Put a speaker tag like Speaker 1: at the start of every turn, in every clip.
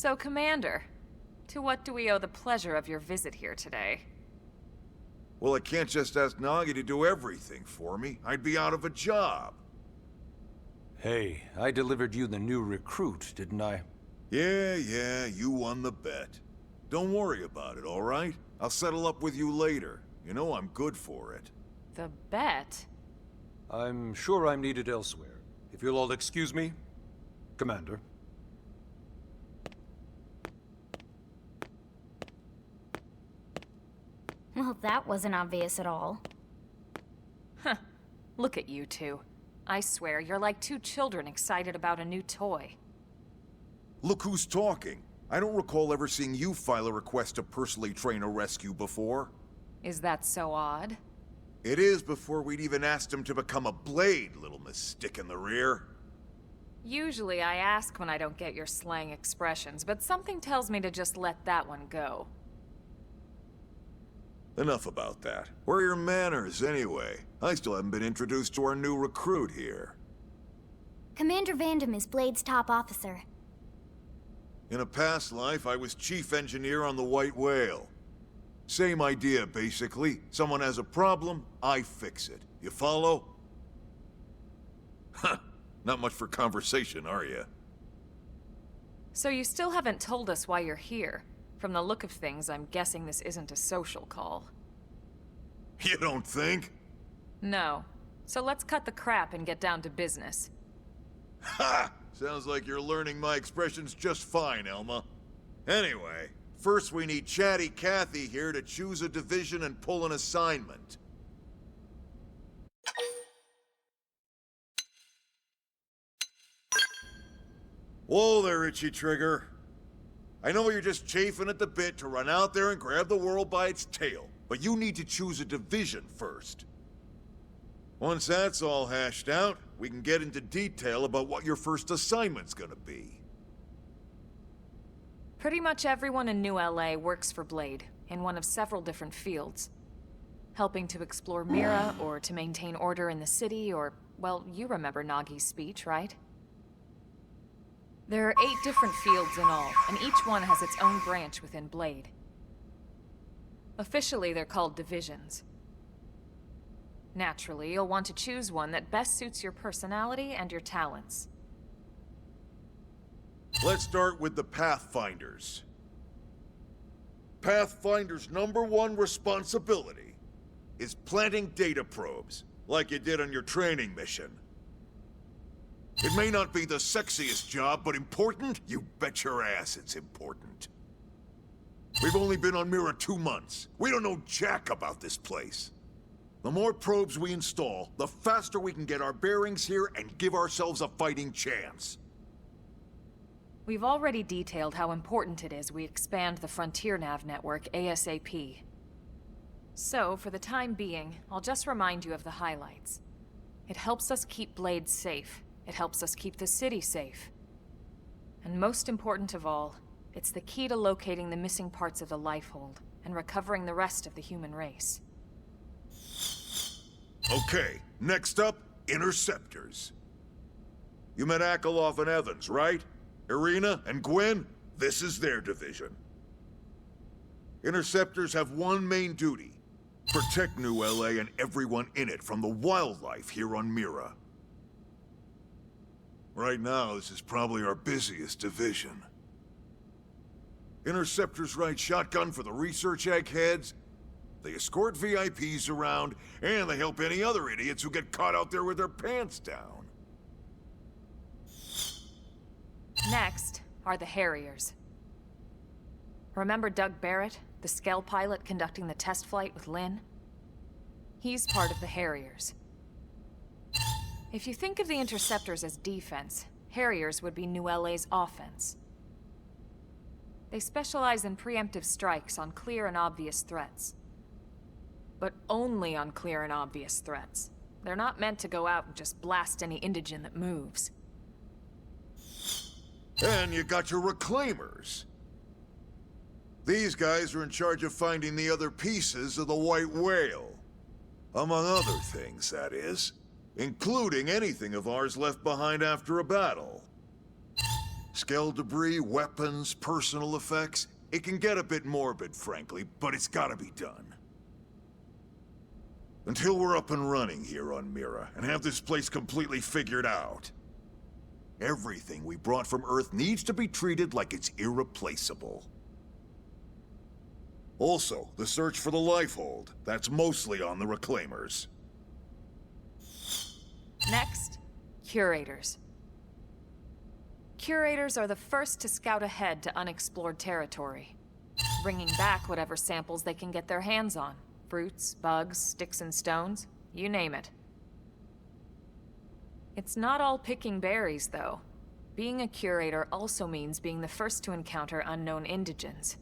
Speaker 1: So, Commander, to what do we owe the pleasure of your visit here today?
Speaker 2: Well, I can't just ask Nagi to do everything for me. I'd be out of a job.
Speaker 3: Hey, I delivered you the new recruit, didn't I?
Speaker 2: Yeah, you won the bet. Don't worry about it, all right? I'll settle up with you later. You know I'm good for it.
Speaker 1: The bet?
Speaker 3: I'm sure I'm needed elsewhere. If you'll all excuse me, Commander.
Speaker 4: Well, that wasn't obvious at all.
Speaker 1: Huh. Look at you two. I swear, you're like two children excited about a new toy.
Speaker 2: Look who's talking. I don't recall ever seeing you file a request to personally train a rescue before.
Speaker 1: Is that so odd?
Speaker 2: It is before we'd even asked him to become a blade, little miss stick in the rear.
Speaker 1: Usually I ask when I don't get your slang expressions, but something tells me to just let that one go.
Speaker 2: Enough about that. Where are your manners, anyway? I still haven't been introduced to our new recruit here.
Speaker 4: Commander Vandam is Blade's top officer.
Speaker 2: In a past life, I was chief engineer on the White Whale. Same idea, basically. Someone has a problem, I fix it. You follow? Huh. Not much for conversation, are you?
Speaker 1: So you still haven't told us why you're here. From the look of things, I'm guessing this isn't a social call.
Speaker 2: You don't think?
Speaker 1: No. So let's cut the crap and get down to business.
Speaker 2: Ha! Sounds like you're learning my expressions just fine, Elma. Anyway, first we need Chatty Cathy here to choose a division and pull an assignment. Whoa there, Itchy Trigger. I know you're just chafing at the bit to run out there and grab the world by its tail, but you need to choose a division first. Once that's all hashed out, we can get into detail about what your first assignment's gonna be.
Speaker 1: Pretty much everyone in New LA works for Blade, in one of several different fields. Helping to explore Mira, or to maintain order in the city, or, well, you remember Nagi's speech, right? There are 8 different fields in all, and each one has its own branch within Blade. Officially, they're called divisions. Naturally, you'll want to choose one that best suits your personality and your talents.
Speaker 2: Let's start with the Pathfinders. Pathfinder's #1 responsibility is planting data probes, like you did on your training mission. It may not be the sexiest job, but important? You bet your ass it's important. We've only been on Mira 2 months. We don't know jack about this place. The more probes we install, the faster we can get our bearings here and give ourselves a fighting chance.
Speaker 1: We've already detailed how important it is we expand the Frontier Nav network ASAP. So, for the time being, I'll just remind you of the highlights. It helps us keep Blade safe. It helps us keep the city safe. And most important of all, it's the key to locating the missing parts of the Lifehold and recovering the rest of the human race.
Speaker 2: Okay, next up, Interceptors. You met Akalov and Evans, right? Irina and Gwen? This is their division. Interceptors have one main duty: protect New LA and everyone in it from the wildlife here on Mira. Right now, this is probably our busiest division. Interceptors ride shotgun for the research eggheads, they escort VIPs around, and they help any other idiots who get caught out there with their pants down.
Speaker 1: Next are the Harriers. Remember Doug Barrett, the Skell pilot conducting the test flight with Lynn? He's part of the Harriers. If you think of the Interceptors as defense, Harriers would be New LA's offense. They specialize in preemptive strikes on clear and obvious threats. But only on clear and obvious threats. They're not meant to go out and just blast any indigene that moves.
Speaker 2: And you got your Reclaimers. These guys are in charge of finding the other pieces of the White Whale. Among other things, that is. Including anything of ours left behind after a battle. Skell debris, weapons, personal effects. It can get a bit morbid, frankly, but it's gotta be done. Until we're up and running here on Mira, and have this place completely figured out, everything we brought from Earth needs to be treated like it's irreplaceable. Also, the search for the Lifehold. That's mostly on the Reclaimers.
Speaker 1: Next, Curators. Curators are the first to scout ahead to unexplored territory, bringing back whatever samples they can get their hands on. Fruits, bugs, sticks and stones, you name it. It's not all picking berries, though. Being a curator also means being the first to encounter unknown indigens.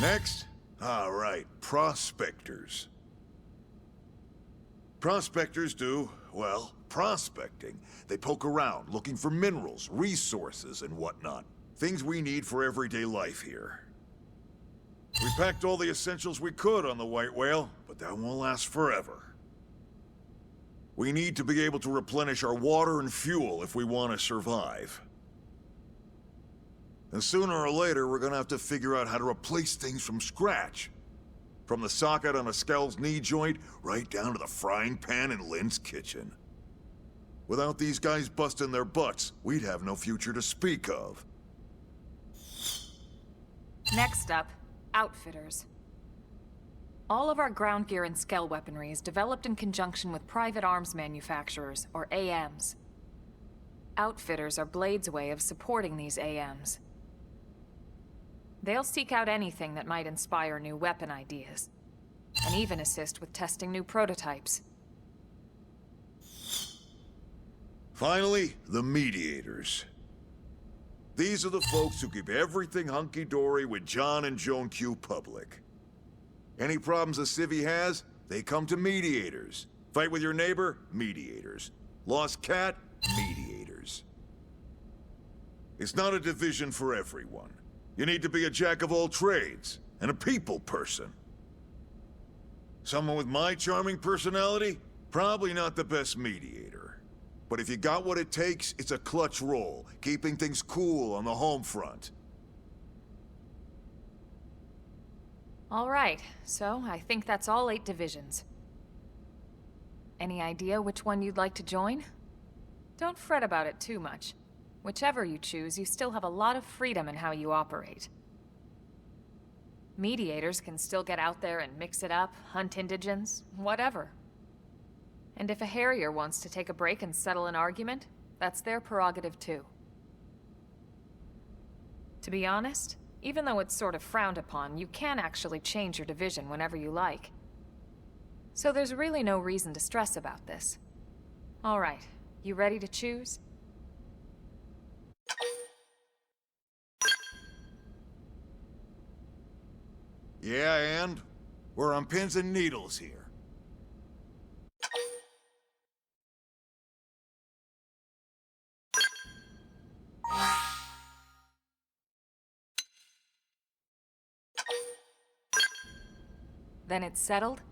Speaker 2: Next? All right, prospectors. Prospectors do, well, prospecting. They poke around, looking for minerals, resources, and whatnot. Things we need for everyday life here. We packed all the essentials we could on the White Whale, but that won't last forever. We need to be able to replenish our water and fuel if we want to survive. And sooner or later, we're gonna have to figure out how to replace things from scratch. From the socket on a Skell's knee joint, right down to the frying pan in Lynn's kitchen. Without these guys busting their butts, we'd have no future to speak of.
Speaker 1: Next up, Outfitters. All of our ground gear and Skell weaponry is developed in conjunction with private arms manufacturers, or AMs. Outfitters are Blade's way of supporting these AMs. They'll seek out anything that might inspire new weapon ideas, and even assist with testing new prototypes.
Speaker 2: Finally, the Mediators. These are the folks who keep everything hunky-dory with John and Joan Q public. Any problems a civvy has, they come to Mediators. Fight with your neighbor? Mediators. Lost cat? Mediators. It's not a division for everyone. You need to be a jack of all trades, and a people person. Someone with my charming personality? Probably not the best mediator. But if you got what it takes, it's a clutch role, keeping things cool on the home front.
Speaker 1: All right, so I think that's all 8 divisions. Any idea which one you'd like to join? Don't fret about it too much. Whichever you choose, you still have a lot of freedom in how you operate. Mediators can still get out there and mix it up, hunt indigens, whatever. And if a Harrier wants to take a break and settle an argument, that's their prerogative too. To be honest, even though it's sort of frowned upon, you can actually change your division whenever you like. So there's really no reason to stress about this. All right, you ready to choose?
Speaker 2: Yeah, and? We're on pins and needles here.
Speaker 1: Then it's settled?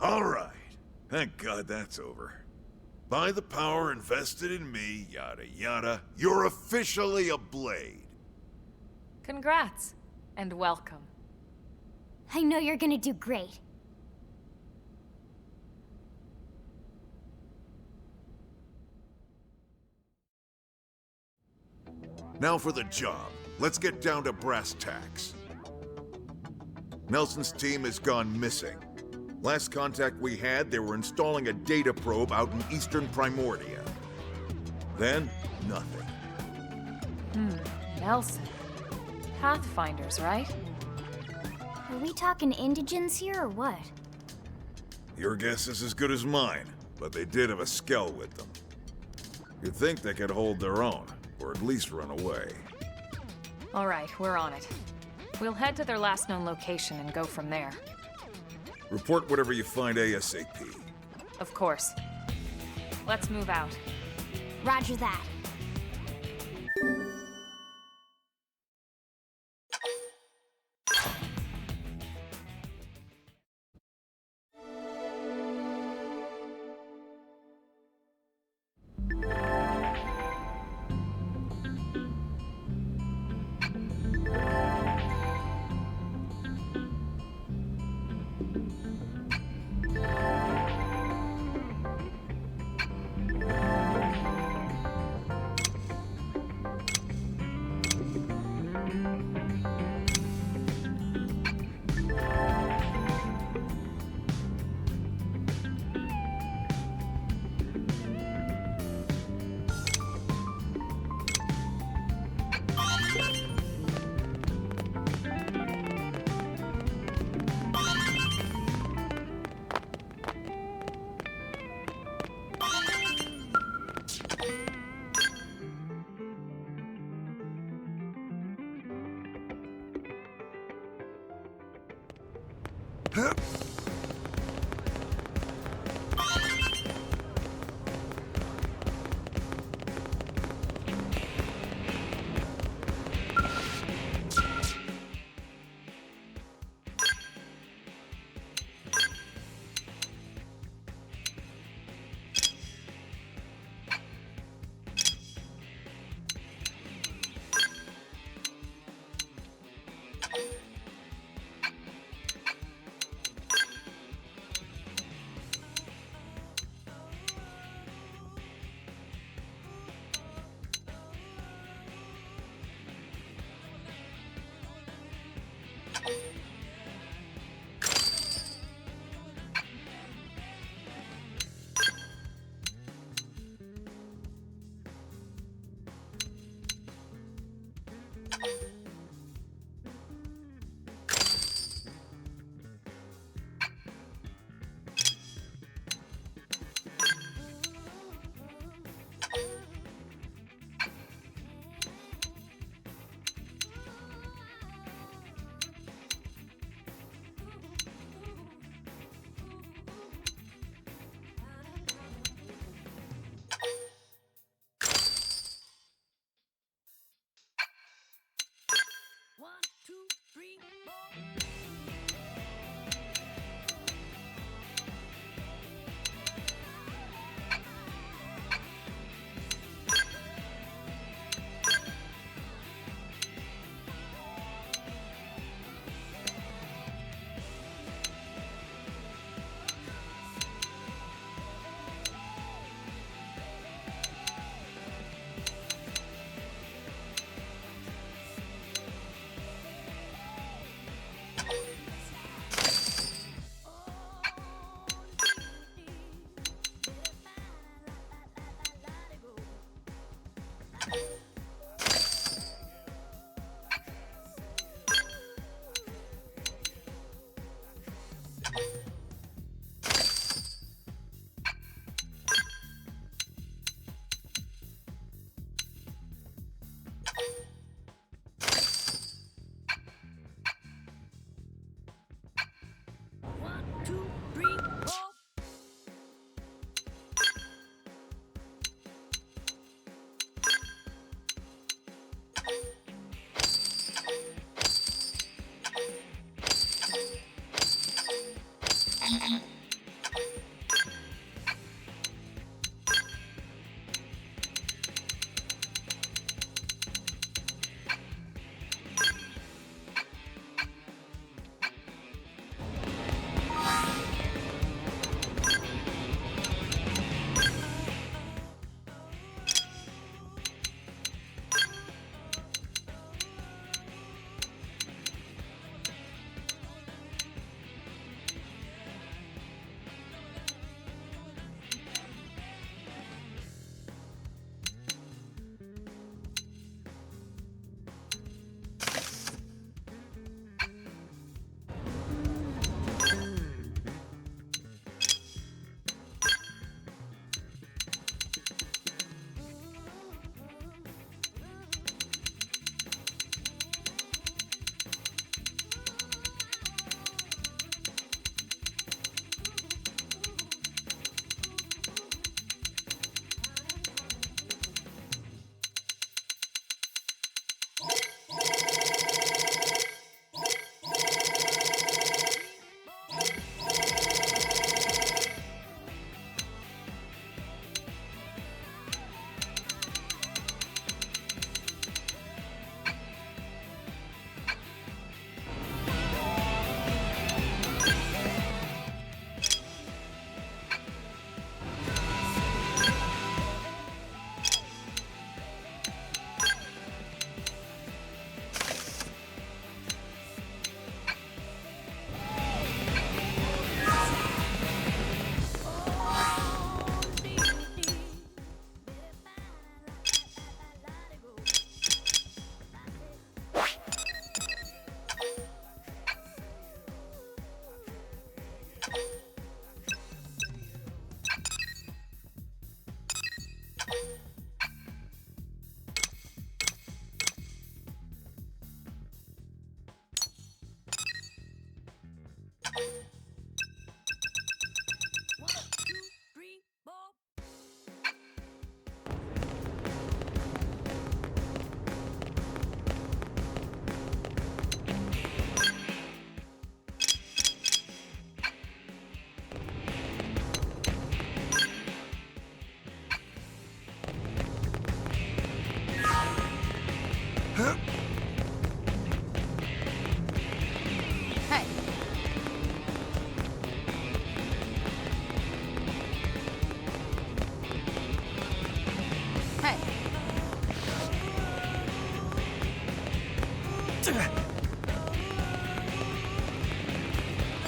Speaker 2: All right. Thank God that's over. By the power invested in me, yada yada, you're officially a Blade.
Speaker 1: Congrats, and welcome.
Speaker 4: I know you're gonna do great.
Speaker 2: Now for the job. Let's get down to brass tacks. Nelson's team has gone missing. Last contact we had, they were installing a data probe out in eastern Primordia. Then, nothing.
Speaker 1: Nelson. Pathfinders, right?
Speaker 4: Are we talking indigens here or what?
Speaker 2: Your guess is as good as mine, but they did have a Skell with them. You'd think they could hold their own, or at least run away.
Speaker 1: All right, we're on it. We'll head to their last known location and go from there.
Speaker 2: Report whatever you find ASAP.
Speaker 1: Of course. Let's move out.
Speaker 4: Roger that.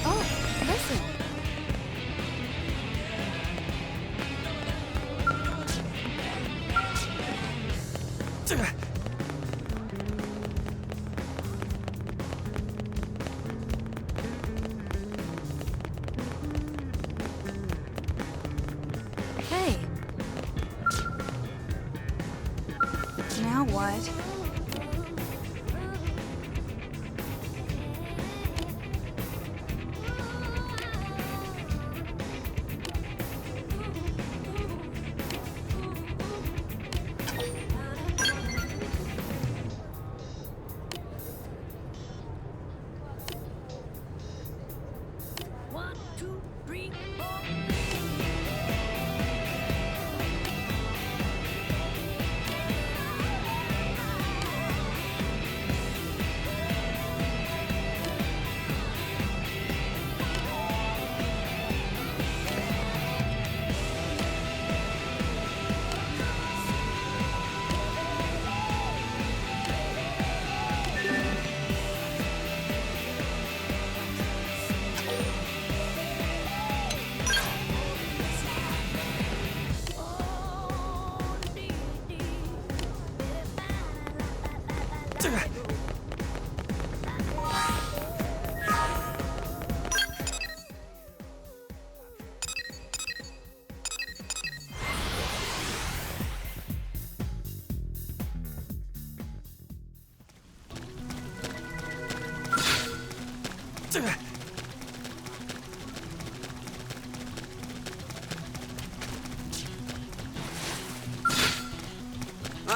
Speaker 4: Oh, listen. Hey. Now what?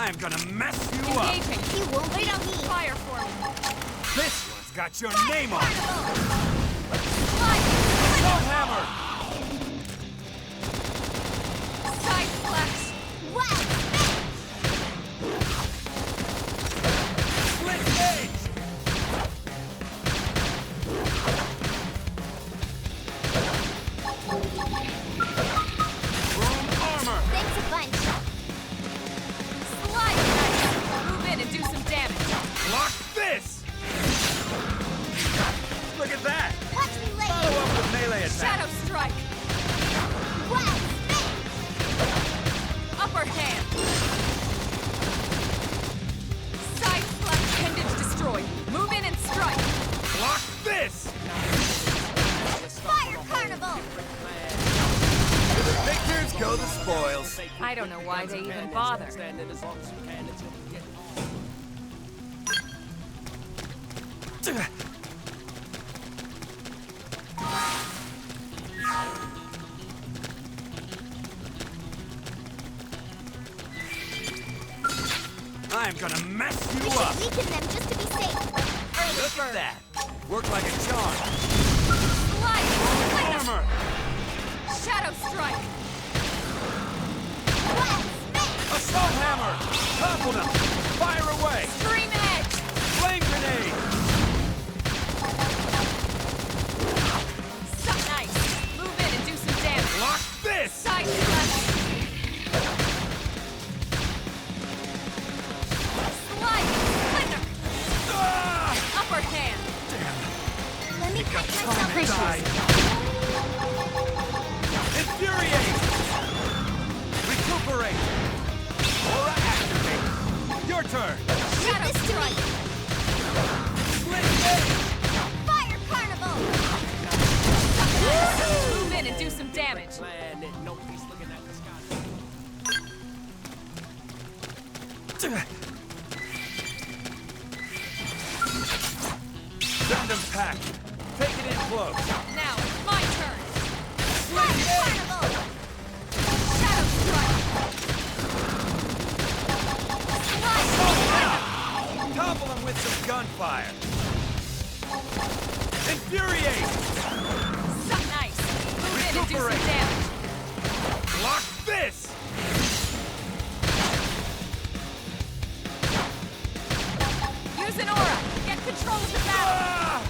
Speaker 5: I'm gonna mess you up!
Speaker 1: Engaging.
Speaker 4: You won't
Speaker 1: Lay down some fire for me.
Speaker 5: This one's got your name on it!
Speaker 1: Fire!
Speaker 5: Don't have
Speaker 1: Shadow strike! Upper hand! Side slap appendage destroyed. Move in and strike!
Speaker 5: Block this!
Speaker 4: Fire Carnival!
Speaker 5: Victors go the spoils.
Speaker 1: I don't know why they even bother.
Speaker 5: I'm gonna mess you
Speaker 4: We
Speaker 5: up!
Speaker 4: should weaken them just to be safe.
Speaker 5: Look at that! Worked like a charm.
Speaker 1: Slide!
Speaker 5: Armor!
Speaker 1: Shadow strike!
Speaker 5: Assault hammer! Topple them! Fire away!
Speaker 1: Stream edge!
Speaker 5: Flame grenade!
Speaker 1: Suck nice! Move in and do some damage!
Speaker 5: Block this!
Speaker 1: Side slap! Slide! Splinter!
Speaker 5: Ah!
Speaker 1: Upper hand!
Speaker 4: Let me catch myself
Speaker 5: Time died. Infuriate! Recuperate! Aura activate! Your turn!
Speaker 1: Shadow
Speaker 4: this to
Speaker 1: strike!
Speaker 4: me.
Speaker 5: Split gate!
Speaker 4: Fire Carnival!
Speaker 1: Move in and do some damage!
Speaker 5: Random pack! Take it in close!
Speaker 1: Now it's my turn!
Speaker 4: Fire Carnival!
Speaker 1: Shadow strike!
Speaker 5: Topple them with some gunfire! Infuriate!
Speaker 1: Suck nice! Move in and do some
Speaker 5: Recuperate.
Speaker 1: damage!
Speaker 5: Block this!
Speaker 1: Use an aura! Get control of the battle!
Speaker 5: Ah!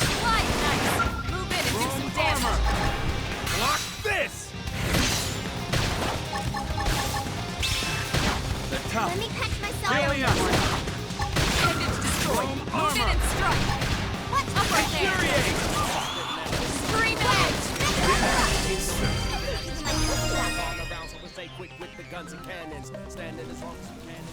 Speaker 1: Slide nice! Move in and do some damage!
Speaker 5: Block this! The top.
Speaker 4: Let me catch myself.
Speaker 5: Healing up!
Speaker 1: Appendage destroyed! Move in and strike!
Speaker 4: What?
Speaker 1: Upper hand!
Speaker 5: Infuriate!
Speaker 1: Stream edge!
Speaker 4: My cookie got that.
Speaker 6: Around, so we stay quick with the guns and cannons. Standing as long as we can.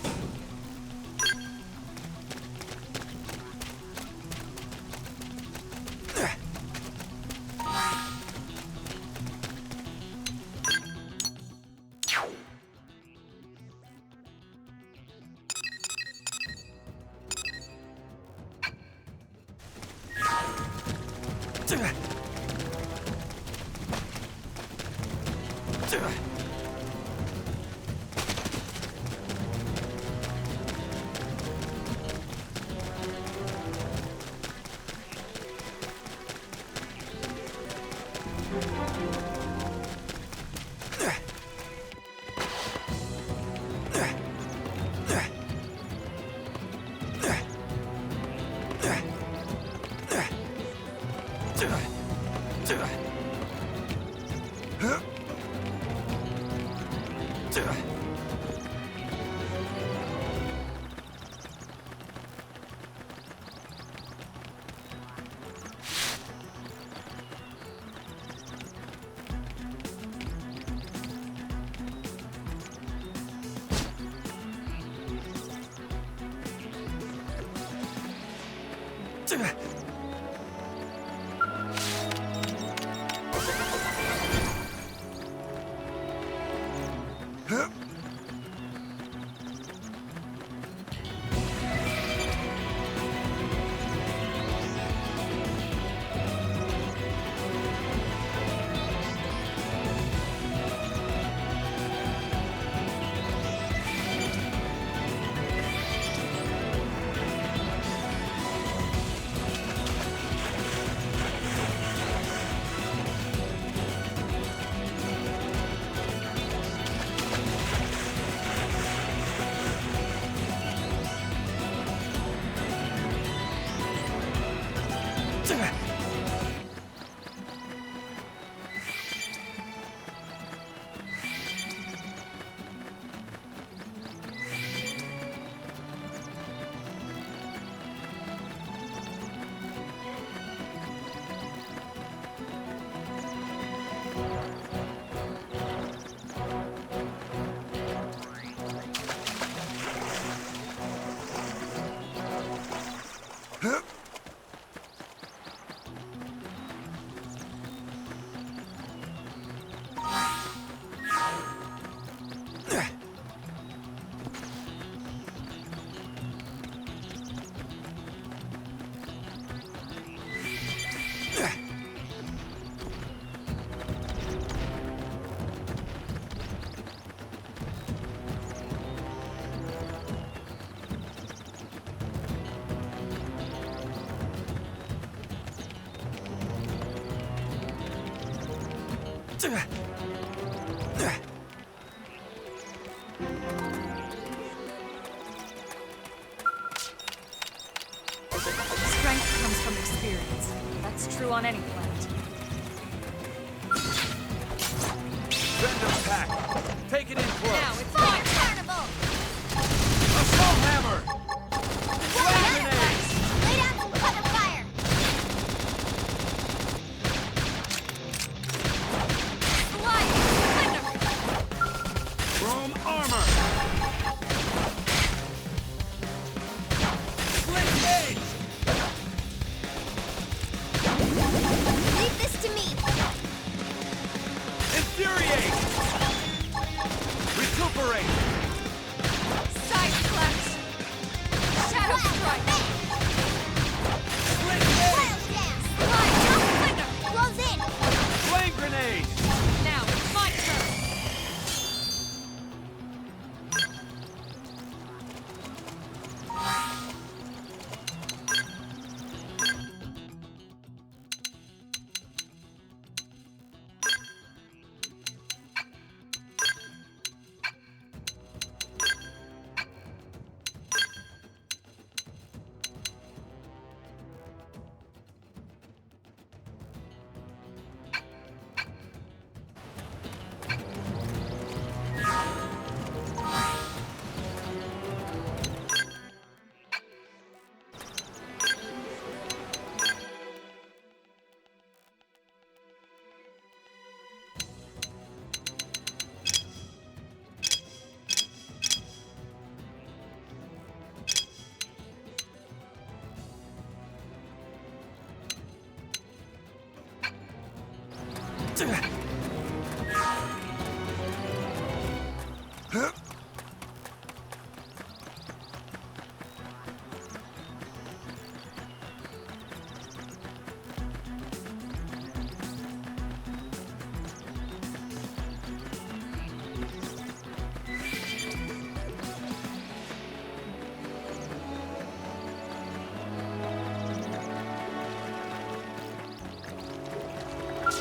Speaker 1: Strength comes from experience. That's true on any planet.
Speaker 5: Venom pack. Take it in close.
Speaker 1: Now it's my turn!
Speaker 4: Carnival!
Speaker 5: Assault hammer.
Speaker 4: Flag
Speaker 5: grenades!
Speaker 4: Lay down some cover fire!
Speaker 1: Slide! Thunder!
Speaker 5: Chrome armor. Slit gauge.
Speaker 4: Leave this to me!
Speaker 5: Infuriate. Recuperate.
Speaker 1: Side flash! Shadow strike!
Speaker 5: Slit gauge.
Speaker 4: Wild dance!
Speaker 1: Slide! Thunder!
Speaker 4: Close in!
Speaker 5: Flame grenade.
Speaker 1: Now it's my turn!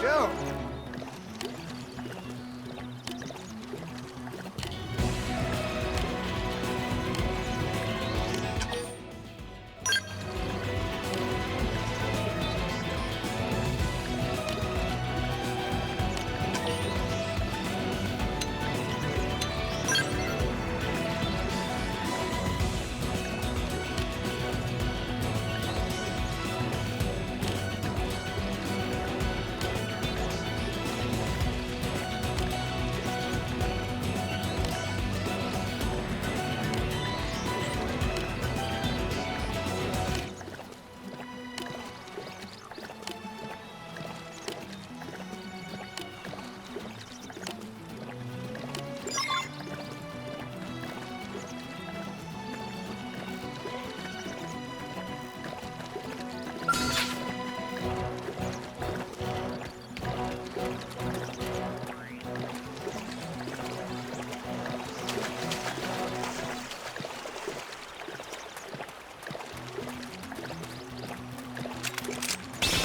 Speaker 5: Go.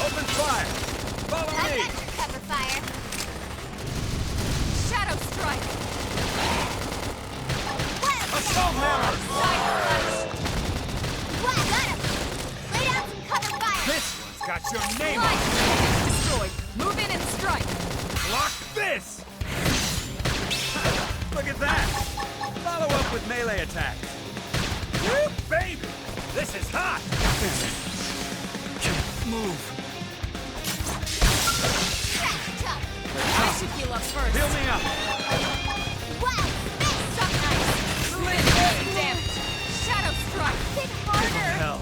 Speaker 5: Open fire! Follow
Speaker 4: I've
Speaker 5: me!
Speaker 4: got your cover fire!
Speaker 1: Shadow strike!
Speaker 4: Wild
Speaker 5: Assault hammer!
Speaker 1: Side flash!
Speaker 4: Wow, got him! Lay down some cover fire!
Speaker 5: This one's got your name on
Speaker 1: Slide!
Speaker 5: it!
Speaker 1: Destroyed! Move in and strike!
Speaker 5: Block this! Look at that! Follow up with melee attack. Woo, baby! This is hot! Move.
Speaker 4: Crash tough!
Speaker 1: I should heal up first.
Speaker 5: Heal me up!
Speaker 4: Wild spin!
Speaker 1: Suck nice! Slit! Damage! Shadow strike!
Speaker 4: Hit harder!
Speaker 5: Hell.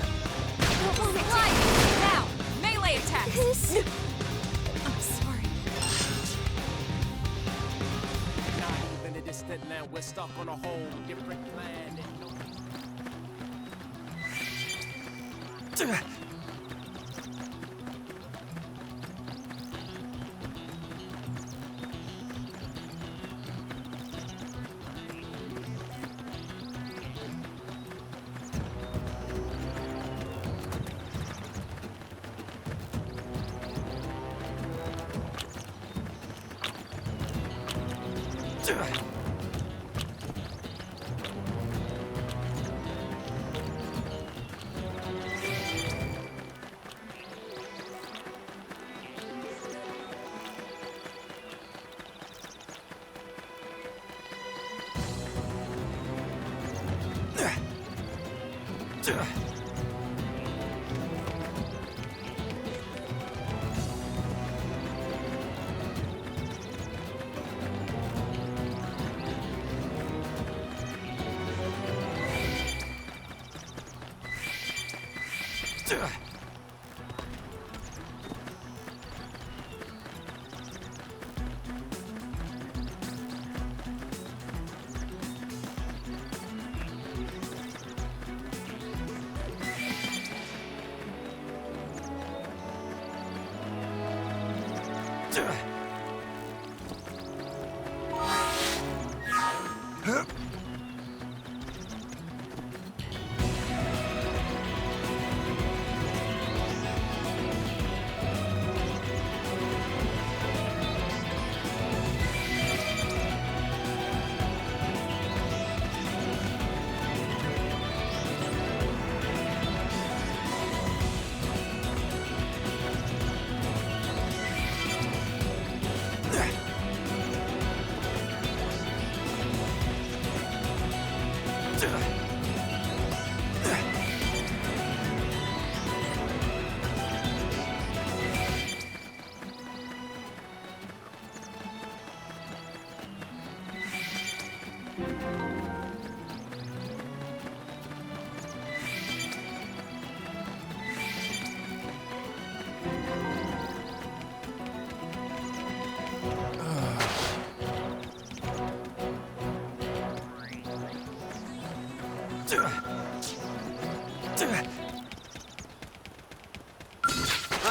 Speaker 6: we're stuck on a whole different planet.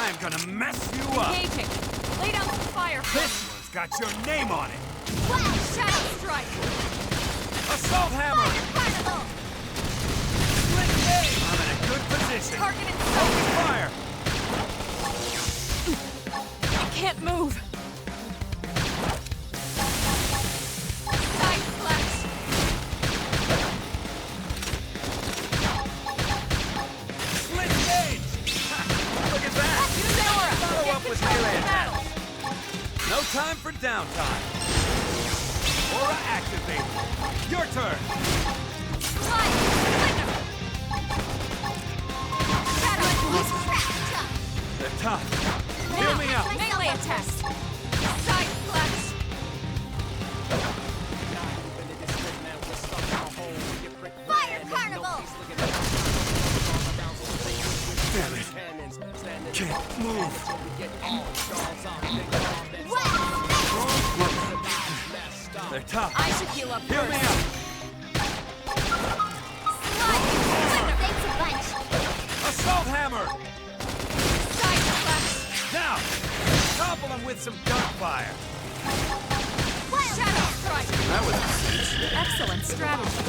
Speaker 5: I'm gonna mess you up!
Speaker 1: Engaging. Lay down some fire.
Speaker 5: This one's got your name on it!
Speaker 1: Wow! Shadow strike.
Speaker 5: Assault hammer!
Speaker 4: Carnival!
Speaker 5: Split gauge! I'm in a good position!
Speaker 1: Target
Speaker 5: Open
Speaker 1: itself.
Speaker 5: fire!
Speaker 1: I can't move. Side flash.
Speaker 5: Split gauge! Ha, look at that!
Speaker 1: Use aura.
Speaker 5: Follow
Speaker 1: Get
Speaker 5: up with
Speaker 1: control of
Speaker 5: melee
Speaker 1: the
Speaker 5: attack.
Speaker 1: battle.
Speaker 5: No time for downtime. Aura activated. Your turn.
Speaker 1: Slide. Flicker. Shadow blast.
Speaker 5: They're tough. Heal me up.
Speaker 1: Melee attack. Side flash.
Speaker 4: Fire Carnival!
Speaker 5: Damn it. Can't move. They're tough.
Speaker 1: I should heal up
Speaker 5: Heal
Speaker 1: first.
Speaker 5: me up.
Speaker 4: Slide! Thanks a bunch!
Speaker 5: Assault hammer.
Speaker 1: Side flash.
Speaker 5: Now, topple them with some gunfire.
Speaker 1: Shadow strike.
Speaker 5: That was
Speaker 1: Excellent strategy.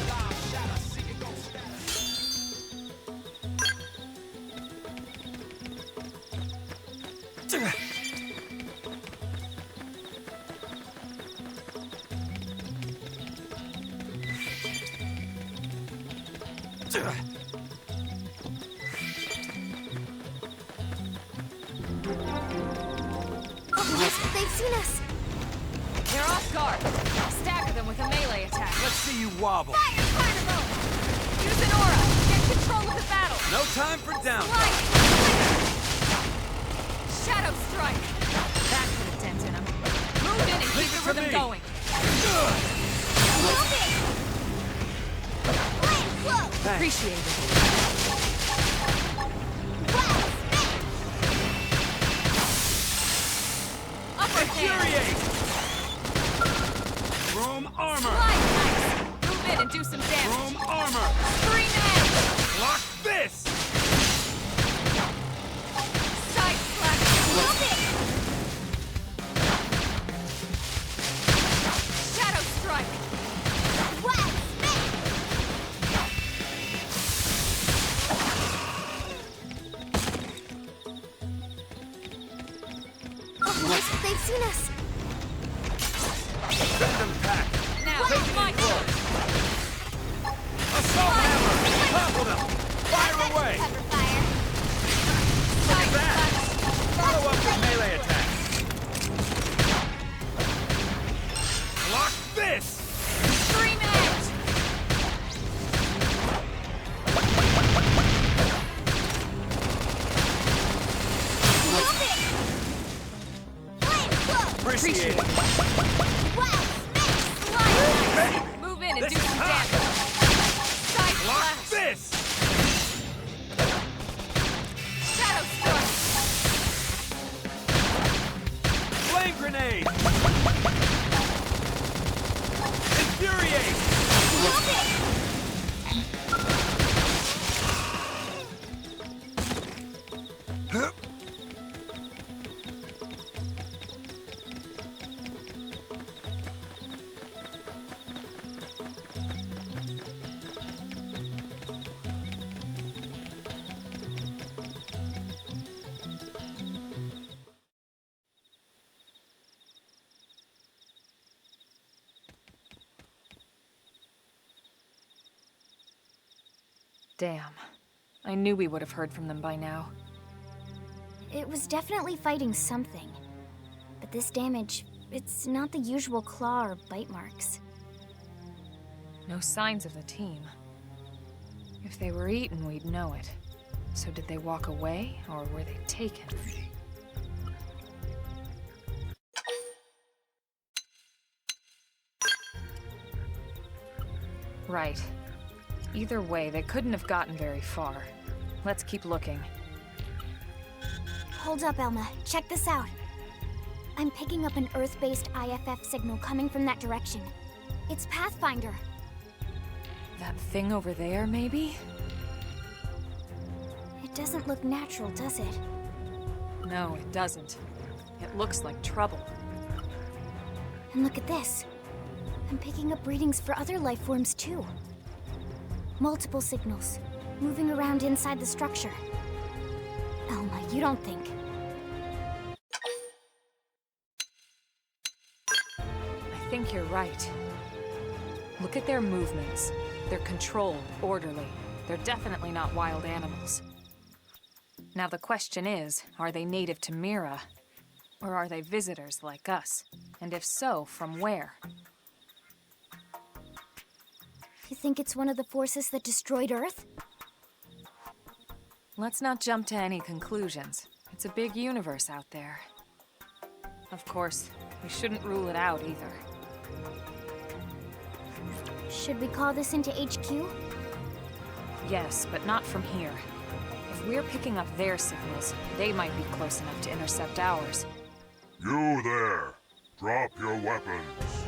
Speaker 4: They've seen us!
Speaker 1: They're off guard. Stagger them with a melee attack.
Speaker 5: Let's see you wobble.
Speaker 4: Fire Carnival!
Speaker 1: Use an aura. Get control of the battle.
Speaker 5: No time for downtime.
Speaker 1: Slide. Shadow strike. That put a dent in him. Move in and keep
Speaker 5: Leave it
Speaker 1: the
Speaker 5: to
Speaker 1: rhythm
Speaker 5: me.
Speaker 1: going.
Speaker 4: Move it! Flame cloak!
Speaker 5: Thanks.
Speaker 1: Appreciate it.
Speaker 4: Wow!
Speaker 1: Upper hand.
Speaker 5: Infuriate. Chrome armor.
Speaker 1: Slide knife. and do some damage.
Speaker 5: Chrome armor!
Speaker 1: Scream edge!
Speaker 5: Block this!
Speaker 1: Side slash! Love it! Shadow strike!
Speaker 4: Wow! Oh, they've seen us.
Speaker 5: Send them pack!
Speaker 1: Now, take my turn!
Speaker 5: Assault hammer! Topple them! Fire away!
Speaker 4: Cover fire.
Speaker 1: Side
Speaker 5: that.
Speaker 1: slash!
Speaker 5: Follow up with melee attacks! Block this!
Speaker 1: Scream edge!
Speaker 4: Love it. Flame flow.
Speaker 5: Appreciate it!
Speaker 4: Wow!
Speaker 1: Slide! Move in and
Speaker 5: This
Speaker 1: do
Speaker 5: is
Speaker 1: some
Speaker 5: hot.
Speaker 1: damage! Side
Speaker 5: Block
Speaker 1: slash!
Speaker 5: this!
Speaker 1: Shadow strike!
Speaker 5: Flame grenade! Infuriate!
Speaker 4: Love it.
Speaker 1: Damn. I knew we would have heard from them by now.
Speaker 4: It was definitely fighting something. But this damage, it's not the usual claw or bite marks.
Speaker 1: No signs of the team. If they were eaten, we'd know it. So did they walk away, or were they taken? Right. Either way, they couldn't have gotten very far. Let's keep looking.
Speaker 4: Hold up, Elma. Check this out. I'm picking up an Earth-based IFF signal coming from that direction. It's Pathfinder.
Speaker 1: That thing over there, maybe?
Speaker 4: It doesn't look natural, does it?
Speaker 1: No, it doesn't. It looks like trouble.
Speaker 4: And look at this. I'm picking up readings for other life forms, too. Multiple signals, moving around inside the structure. Elma, you don't think...
Speaker 1: I think you're right. Look at their movements. They're controlled, orderly. They're definitely not wild animals. Now the question is, are they native to Mira? Or are they visitors like us? And if so, from where?
Speaker 4: You think it's one of the forces that destroyed Earth?
Speaker 1: Let's not jump to any conclusions. It's a big universe out there. Of course, we shouldn't rule it out either.
Speaker 4: Should we call this into HQ?
Speaker 1: Yes, but not from here. If we're picking up their signals, they might be close enough to intercept ours.
Speaker 2: You there! Drop your weapons!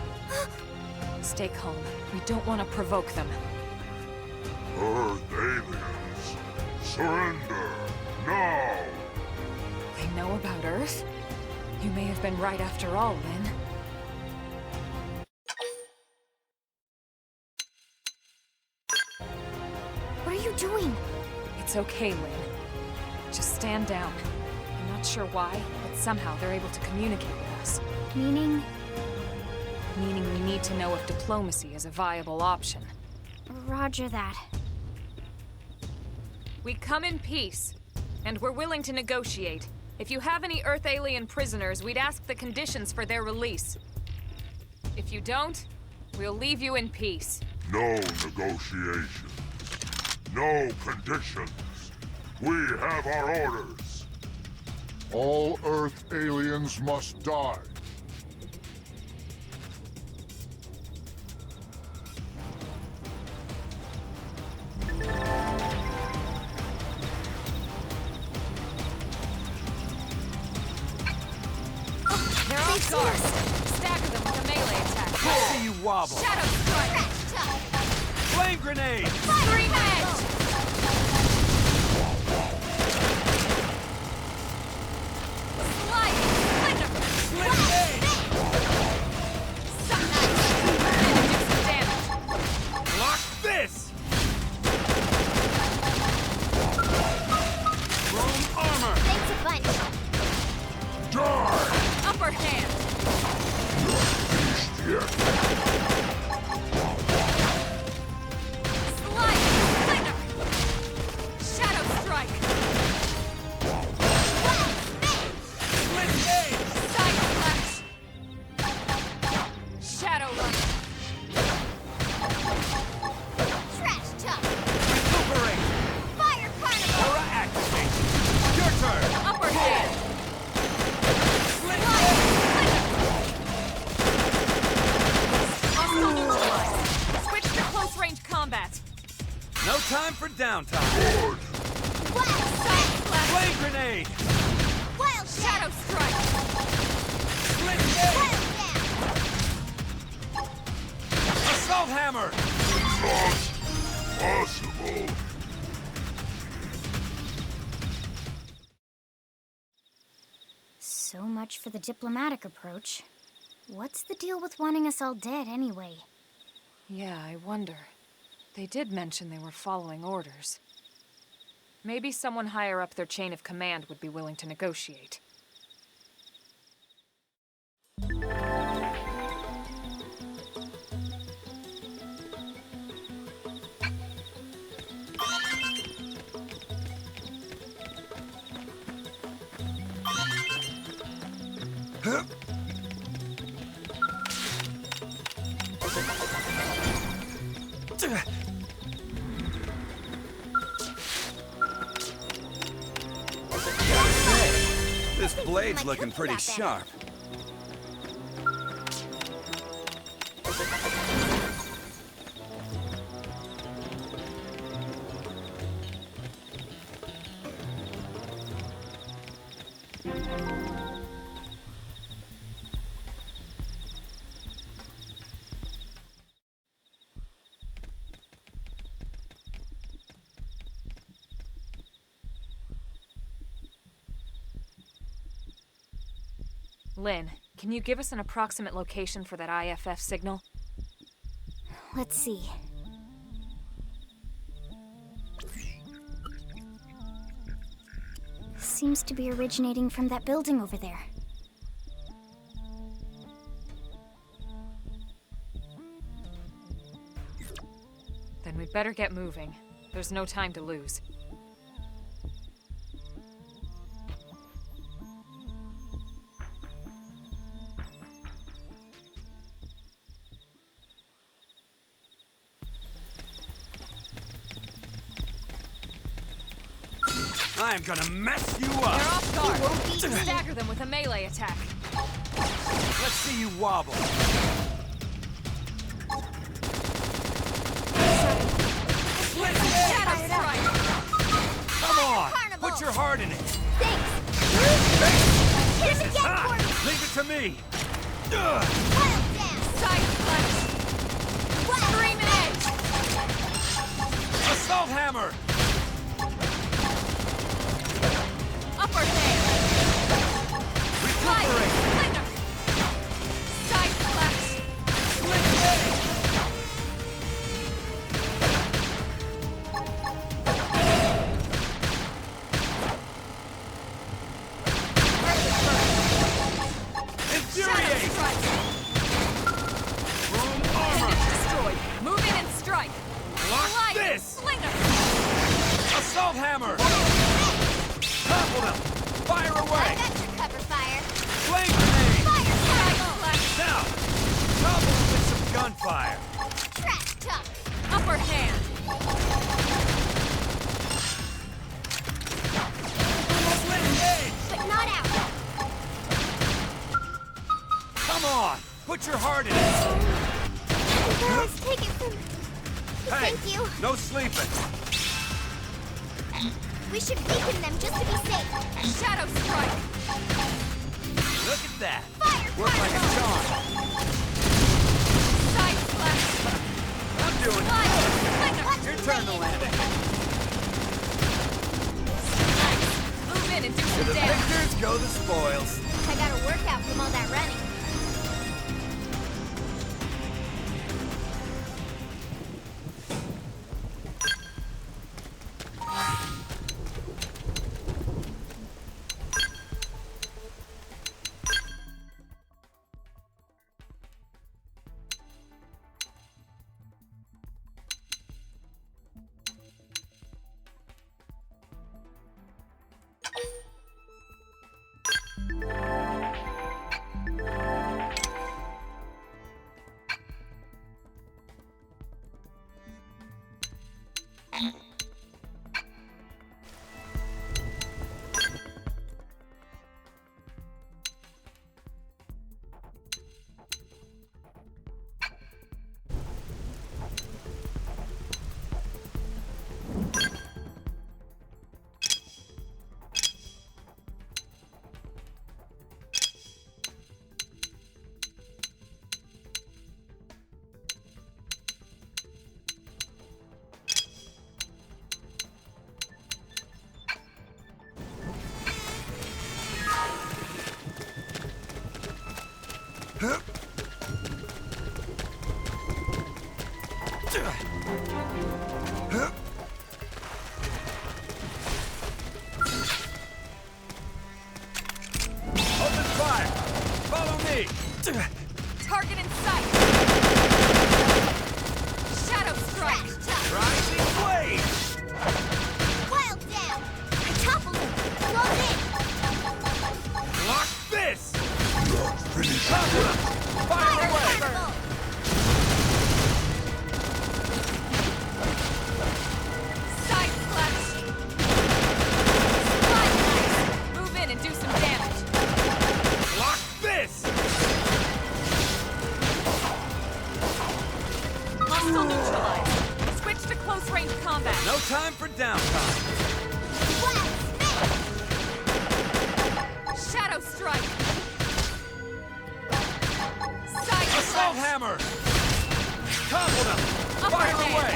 Speaker 1: Stay calm. We don't want to provoke them.
Speaker 2: Earth aliens! Surrender! Now!
Speaker 1: They know about Earth? You may have been right after all, Lynn.
Speaker 4: What are you doing?
Speaker 1: It's okay, Lynn. Just stand down. I'm not sure why, but somehow they're able to communicate with us.
Speaker 4: Meaning...
Speaker 1: Meaning we need to know if diplomacy is a viable option.
Speaker 4: Roger that.
Speaker 1: We come in peace, and we're willing to negotiate. If you have any Earth alien prisoners, we'd ask the conditions for their release. If you don't, we'll leave you in peace.
Speaker 2: No negotiations. No conditions. We have our orders.
Speaker 7: All Earth aliens must die.
Speaker 1: They're off guard. Stagger them with a melee attack.
Speaker 5: See you wobble!
Speaker 1: Shadow strike!
Speaker 5: Flame grenade!
Speaker 1: Scream edge! Slice! Splinter!
Speaker 5: Flame grenade!
Speaker 1: Suck knife! And do some damage.
Speaker 5: Block this! Chrome armor!
Speaker 4: Thanks a bunch.
Speaker 7: Die!
Speaker 1: Upper hand!
Speaker 7: Yet.
Speaker 1: Slice! Splinter! Shadow strike!
Speaker 5: Split gauge!
Speaker 1: Side slash! Shadow runner!
Speaker 4: Trash talk.
Speaker 5: Recuperate!
Speaker 4: Fire carnival.
Speaker 5: Aura activate! Your turn!
Speaker 1: Upper hand!
Speaker 5: Split
Speaker 1: Slice!
Speaker 5: gauge!
Speaker 1: Splinter! Hostile neutralized. Switch to close range combat.
Speaker 5: No time for downtime!
Speaker 4: Wild
Speaker 1: Side slash!
Speaker 5: Flame grenade!
Speaker 4: Wild
Speaker 1: Shadow strike!
Speaker 5: Split gauge!
Speaker 4: Wild down.
Speaker 5: Assault hammer!
Speaker 7: Not possible.
Speaker 4: So much for the diplomatic approach. What's the deal with wanting us all dead anyway?
Speaker 1: Yeah, I wonder. They did mention they were following orders. Maybe someone higher up their chain of command would be willing to negotiate.
Speaker 5: This blade's
Speaker 4: My
Speaker 5: looking
Speaker 4: cookie
Speaker 5: pretty
Speaker 4: got better.
Speaker 5: sharp.
Speaker 1: Lynn, can you give us an approximate location for that IFF signal?
Speaker 4: Let's see. Seems to be originating from that building over there.
Speaker 1: Then we'd better get moving. There's no time to lose.
Speaker 5: I'm gonna mess you
Speaker 1: They're
Speaker 5: up!
Speaker 1: off guard!
Speaker 4: won't beat me.
Speaker 1: Stagger them with a melee attack!
Speaker 5: Let's see you wobble! Split gauge!
Speaker 1: Shadow strike!
Speaker 5: Come on!
Speaker 4: Carnival!
Speaker 5: Put your heart in it!
Speaker 4: Thanks! Hit him again
Speaker 5: Ah,
Speaker 4: for me!
Speaker 5: leave it to me! Ugh.
Speaker 4: Wild down!
Speaker 1: Side slash!
Speaker 4: Wild
Speaker 1: Scream edge!
Speaker 5: Assault hammer!
Speaker 1: Upper hand! Slice!
Speaker 5: Recuperate!
Speaker 1: Splinter! Side slash!
Speaker 5: Split gauge!
Speaker 1: Shadow
Speaker 5: Infuriate!
Speaker 1: strike!
Speaker 5: Chrome armor!
Speaker 1: It's destroyed! Move in and strike!
Speaker 5: Block
Speaker 1: Slice!
Speaker 5: this!
Speaker 1: Splinter!
Speaker 5: Assault hammer! Topple them! Fire
Speaker 4: I
Speaker 5: away!
Speaker 4: got your cover fire.
Speaker 5: Flame grenade!
Speaker 4: Fire
Speaker 1: Side
Speaker 4: carnival!
Speaker 1: slash!
Speaker 5: Now! Topple them with some gunfire!
Speaker 4: Trash talk!
Speaker 1: Upper hand!
Speaker 5: Split gauge!
Speaker 4: But not out.
Speaker 5: Come on! Put your heart in it!
Speaker 4: Guys, take it from...
Speaker 5: Hey!
Speaker 4: Thank you.
Speaker 5: No sleeping!
Speaker 4: We should weaken them just to be safe.
Speaker 1: Shadow strike!
Speaker 5: Look at that!
Speaker 4: Fire
Speaker 5: Work like a
Speaker 4: carnival!
Speaker 5: charm!
Speaker 1: Side slash!
Speaker 5: I'm doing it!
Speaker 1: Slice!
Speaker 5: Turn the lamp.
Speaker 1: Move in and do
Speaker 5: To
Speaker 1: some
Speaker 5: the
Speaker 1: damage.
Speaker 5: victors go the spoils.
Speaker 4: I got a workout from all that running.
Speaker 5: Open fire. Follow me.
Speaker 1: Target in sight. Shadow strike.
Speaker 5: Rising blade.
Speaker 4: Wild down! I toppled him! Close in!
Speaker 5: Lock this.
Speaker 7: Finish
Speaker 5: Topple him. Fire away.
Speaker 4: Carnival!
Speaker 1: Side slash. Slide knife. Move in and do some damage.
Speaker 5: Lock this.
Speaker 1: Hostile neutralized. Switch to close range combat.
Speaker 5: No time for downtime.
Speaker 4: Wild spin!
Speaker 1: Shadow strike. Side
Speaker 5: Assault
Speaker 1: slash.
Speaker 5: hammer. Topple him.
Speaker 1: Upper
Speaker 5: Fire
Speaker 1: hand.
Speaker 5: away.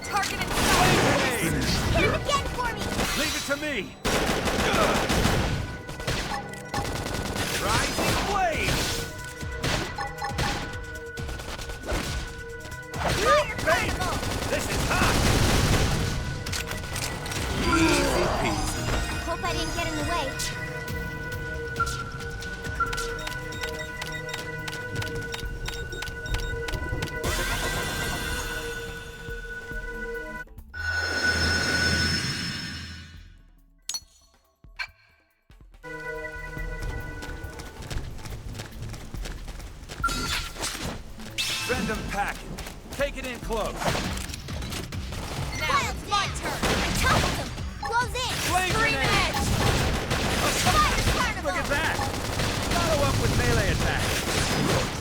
Speaker 1: Target in
Speaker 5: Flame
Speaker 1: sight.
Speaker 5: grenade.
Speaker 4: Hit him again for me!
Speaker 5: Leave it to me. Rising blade.
Speaker 4: Fire Carnival!
Speaker 5: This is hot. Easy peasy.
Speaker 4: Hope I didn't get in the way.
Speaker 5: Send them packing. Take it in close.
Speaker 1: Now
Speaker 4: Wild
Speaker 1: it's my
Speaker 4: down.
Speaker 1: turn.
Speaker 4: I toppled him! Close in!
Speaker 5: Flame
Speaker 1: Scream
Speaker 5: grenade.
Speaker 1: edge.
Speaker 4: Fire Carnival!
Speaker 5: Look at that. Follow up with melee attack.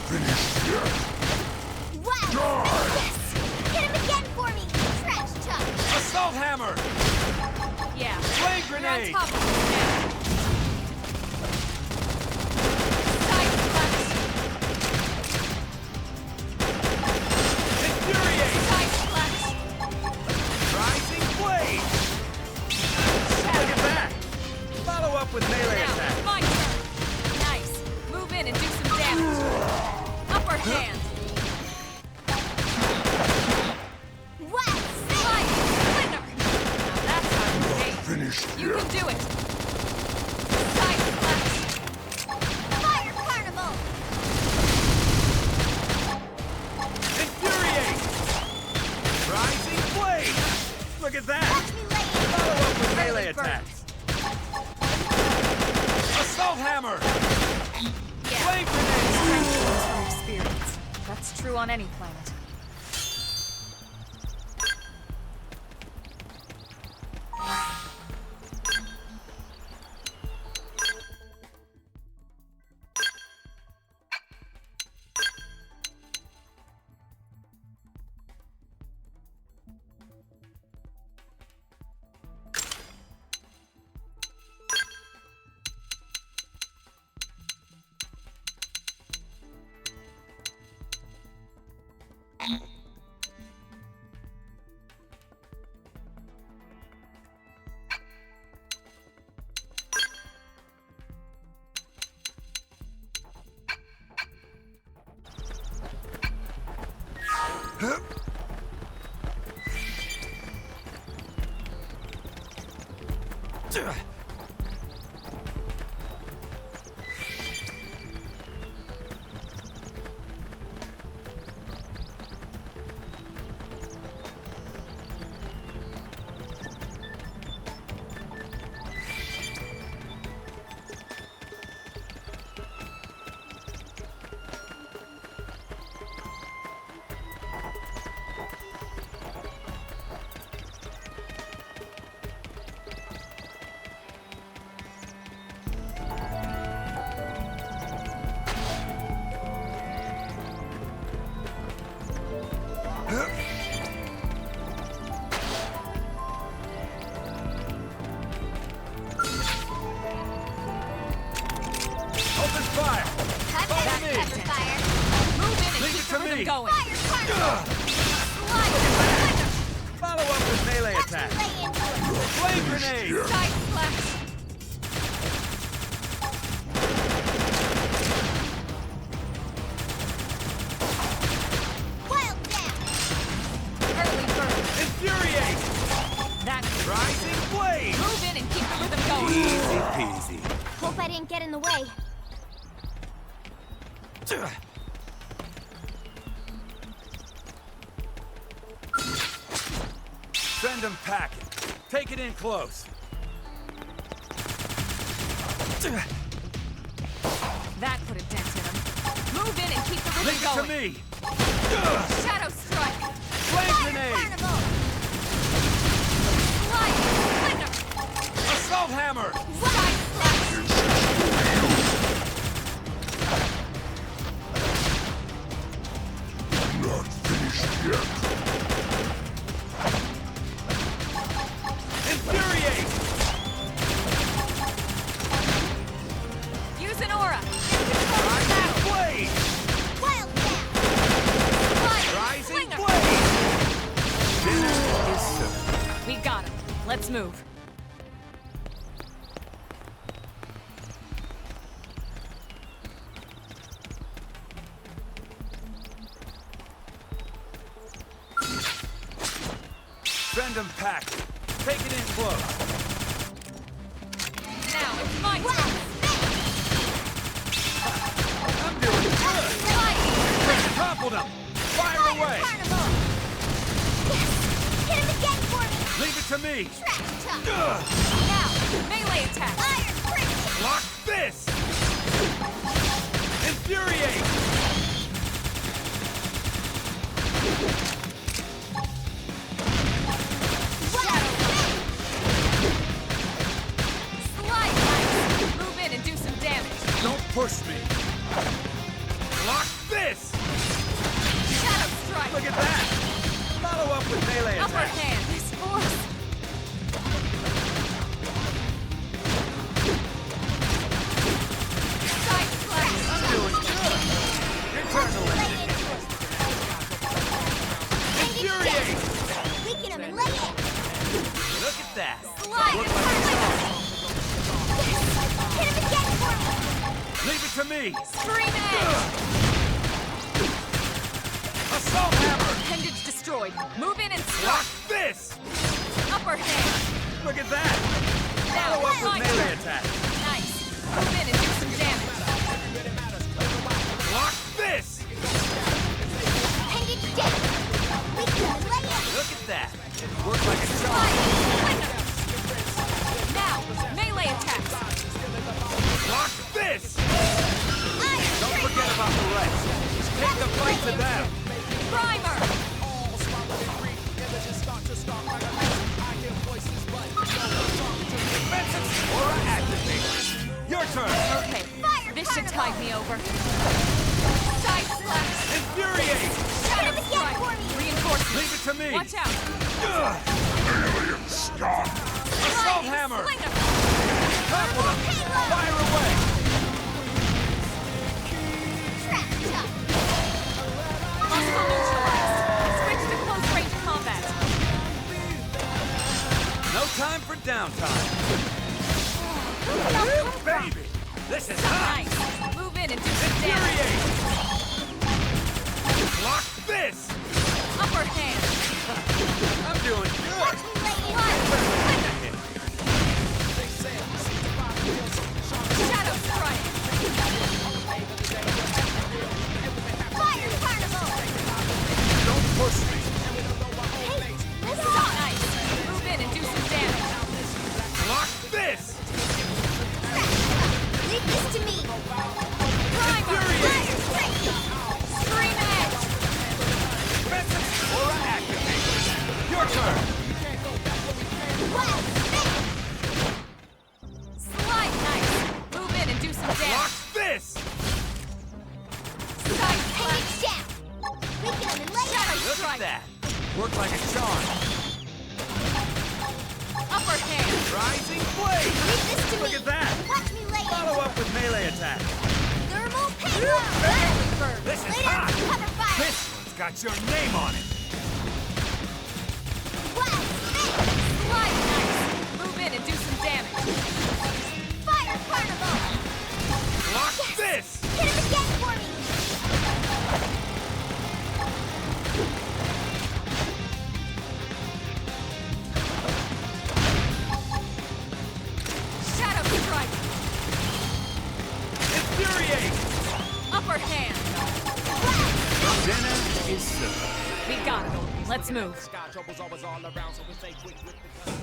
Speaker 7: finish yet.
Speaker 4: Wild spin! Yes! Hit him again for me! Trash touch!
Speaker 5: Assault hammer.
Speaker 1: Yeah.
Speaker 5: Flame
Speaker 1: You're on
Speaker 5: grenade.
Speaker 1: top of it now. Side slash.
Speaker 5: Infuriate.
Speaker 1: Side slash.
Speaker 5: Rising blade. Look at that. Follow up with melee
Speaker 1: Now
Speaker 5: attack.
Speaker 1: it's my turn. Nice. Move in and do some damage. Upper hand.
Speaker 4: Wild spin!
Speaker 1: Slide. Winner. Now that's how you take.
Speaker 7: Finish
Speaker 1: You
Speaker 7: yet.
Speaker 1: can do it. Side slash.
Speaker 4: Fire Carnival!
Speaker 5: Infuriate. Rising blade. Look at that.
Speaker 4: Watch me lay in!
Speaker 5: Follow up with melee
Speaker 1: Early
Speaker 5: attack.
Speaker 1: burns.
Speaker 5: Assault hammer.
Speaker 1: Yeah.
Speaker 5: Flame grenade.
Speaker 1: Strength comes from experience. That's true on any planet.
Speaker 5: fire!
Speaker 4: Cut
Speaker 5: Follow
Speaker 4: that
Speaker 5: me.
Speaker 4: cover fire.
Speaker 1: Move in and
Speaker 5: Leave
Speaker 1: keep
Speaker 5: it
Speaker 1: the
Speaker 5: to
Speaker 1: rhythm
Speaker 5: me.
Speaker 1: going.
Speaker 4: Fire, fire. Slide.
Speaker 5: Follow up with melee
Speaker 4: Watch
Speaker 5: attack!
Speaker 4: me lay into it.
Speaker 5: Flame grenade!
Speaker 1: Side slash.
Speaker 4: Wild dash.
Speaker 1: Early burn.
Speaker 5: Infuriate!
Speaker 1: That's
Speaker 5: Rising blade!
Speaker 1: move in and keep the rhythm going.
Speaker 5: Easy peasy.
Speaker 4: Hope I didn't get in the way.
Speaker 5: Send him packing. Take it in close.
Speaker 1: That put a dent in him. Move in and keep the rhythm
Speaker 5: Leave it to
Speaker 1: going.
Speaker 5: me!
Speaker 1: Shadow strike.
Speaker 5: Flame
Speaker 4: Fire,
Speaker 5: grenade!
Speaker 4: carnival.
Speaker 1: Slide. Slinger.
Speaker 5: Assault hammer!
Speaker 1: Side slash.
Speaker 7: Not finished yet.
Speaker 5: Infuriate!
Speaker 1: Use an aura.
Speaker 5: Rising blade!
Speaker 4: Wild dash.
Speaker 1: Slide.
Speaker 5: Rising
Speaker 1: Slinger.
Speaker 5: blade! Dinner is served.
Speaker 1: We got him. Let's move.
Speaker 5: Send him packing. Take it in close.
Speaker 1: Now it's my
Speaker 4: Wild
Speaker 1: turn.
Speaker 5: I'm doing good!
Speaker 1: Slide.
Speaker 5: Toppled him! Fire
Speaker 4: Fire,
Speaker 5: away!
Speaker 4: carnival. Yes. Hit him again for me.
Speaker 5: Leave it to me!
Speaker 4: Trash chuck.
Speaker 1: Now melee attack.
Speaker 4: Iron fist.
Speaker 5: Block this! Infuriate!
Speaker 1: Slide knife. Move in and do some damage.
Speaker 5: Don't push me! Block this!
Speaker 1: Shadow strike.
Speaker 5: Look at that! Follow up with melee
Speaker 1: Upper
Speaker 5: attack!
Speaker 1: hand. This force. Side slash.
Speaker 5: I'm doing good! Your turn to
Speaker 4: Lay
Speaker 5: live.
Speaker 4: into it.
Speaker 5: Infuriate!
Speaker 4: Weaken him and lay in.
Speaker 5: Look at that!
Speaker 1: Slide.
Speaker 5: Look like a star.
Speaker 4: Hit him again for me.
Speaker 5: Leave it to me!
Speaker 1: Scream edge.
Speaker 5: Assault hammer!
Speaker 1: Appendage destroyed. Move in and
Speaker 5: Block
Speaker 1: strike.
Speaker 5: this!
Speaker 1: Upper hand.
Speaker 5: Look at that!
Speaker 1: Now
Speaker 5: Follow up
Speaker 1: it's
Speaker 5: with
Speaker 1: my
Speaker 5: melee
Speaker 1: turn.
Speaker 5: attack!
Speaker 1: Nice. Move in and do some damage.
Speaker 5: Block this!
Speaker 4: Appendage down. Weaken him and lay in.
Speaker 5: Look at that! Worked like a charm!
Speaker 1: Slide. Now melee attacks.
Speaker 5: Block this!
Speaker 4: Iron
Speaker 5: Don't
Speaker 4: fist.
Speaker 5: forget about the rest! Take the fight to them!
Speaker 1: Primer.
Speaker 5: Defensive aura activated! Your turn!
Speaker 1: Okay.
Speaker 4: Fire,
Speaker 1: This should
Speaker 4: carnival.
Speaker 1: tide me over. Side slash.
Speaker 5: Infuriate!
Speaker 1: Shadow
Speaker 4: Hit him again
Speaker 1: strike.
Speaker 4: for me.
Speaker 1: Reinforcements.
Speaker 5: Leave it to me!
Speaker 1: Watch out.
Speaker 7: Alien stop.
Speaker 5: Assault hammer!
Speaker 1: Slinger.
Speaker 5: Topple him! Fire away!
Speaker 4: Trash chuck.
Speaker 1: Hostile neutralized. Switch to close range combat.
Speaker 5: No time for downtime!
Speaker 4: Where'd it all come from?
Speaker 5: Baby! This is hot!
Speaker 1: Nice. Move in and do some damage.
Speaker 5: Infuriate! Block this!
Speaker 1: Upper hand.
Speaker 5: I'm doing good!
Speaker 4: Watch me lay in.
Speaker 1: Shadow strike.
Speaker 4: Fire, carnival.
Speaker 5: Don't push me!
Speaker 4: Hey, let's
Speaker 1: So
Speaker 4: talk.
Speaker 1: nice. Move in and do some damage.
Speaker 5: Block this!
Speaker 4: Leave this to me.
Speaker 1: Primer.
Speaker 5: Infuriate!
Speaker 4: Fire, fist.
Speaker 1: Scream edge.
Speaker 5: Defensive aura activated! Your turn!
Speaker 4: Wild fist.
Speaker 1: Slide knife. Move in and do some
Speaker 5: Block
Speaker 1: damage.
Speaker 5: this!
Speaker 1: Side
Speaker 4: Appendage
Speaker 1: slash.
Speaker 4: down. Weaken him and lay in.
Speaker 1: Shadow
Speaker 5: Look at
Speaker 1: strike.
Speaker 5: that! Worked like a charm!
Speaker 1: Upper hand.
Speaker 5: Rising blade!
Speaker 4: Leave this to
Speaker 5: Look
Speaker 4: me.
Speaker 5: at that!
Speaker 4: Watch me lay in.
Speaker 5: Follow up with melee attack! It's got your name on it!
Speaker 1: Slide nice! Move in and do some damage!
Speaker 4: Fire carnival!
Speaker 5: Block this!
Speaker 4: Hit him again for me!
Speaker 1: Shadow strike!
Speaker 5: Infuriate!
Speaker 1: Upper hand!
Speaker 5: Dinner is served.
Speaker 1: We got it. Let's move.
Speaker 6: Sky trouble's always all around, so we stay quick with the gun.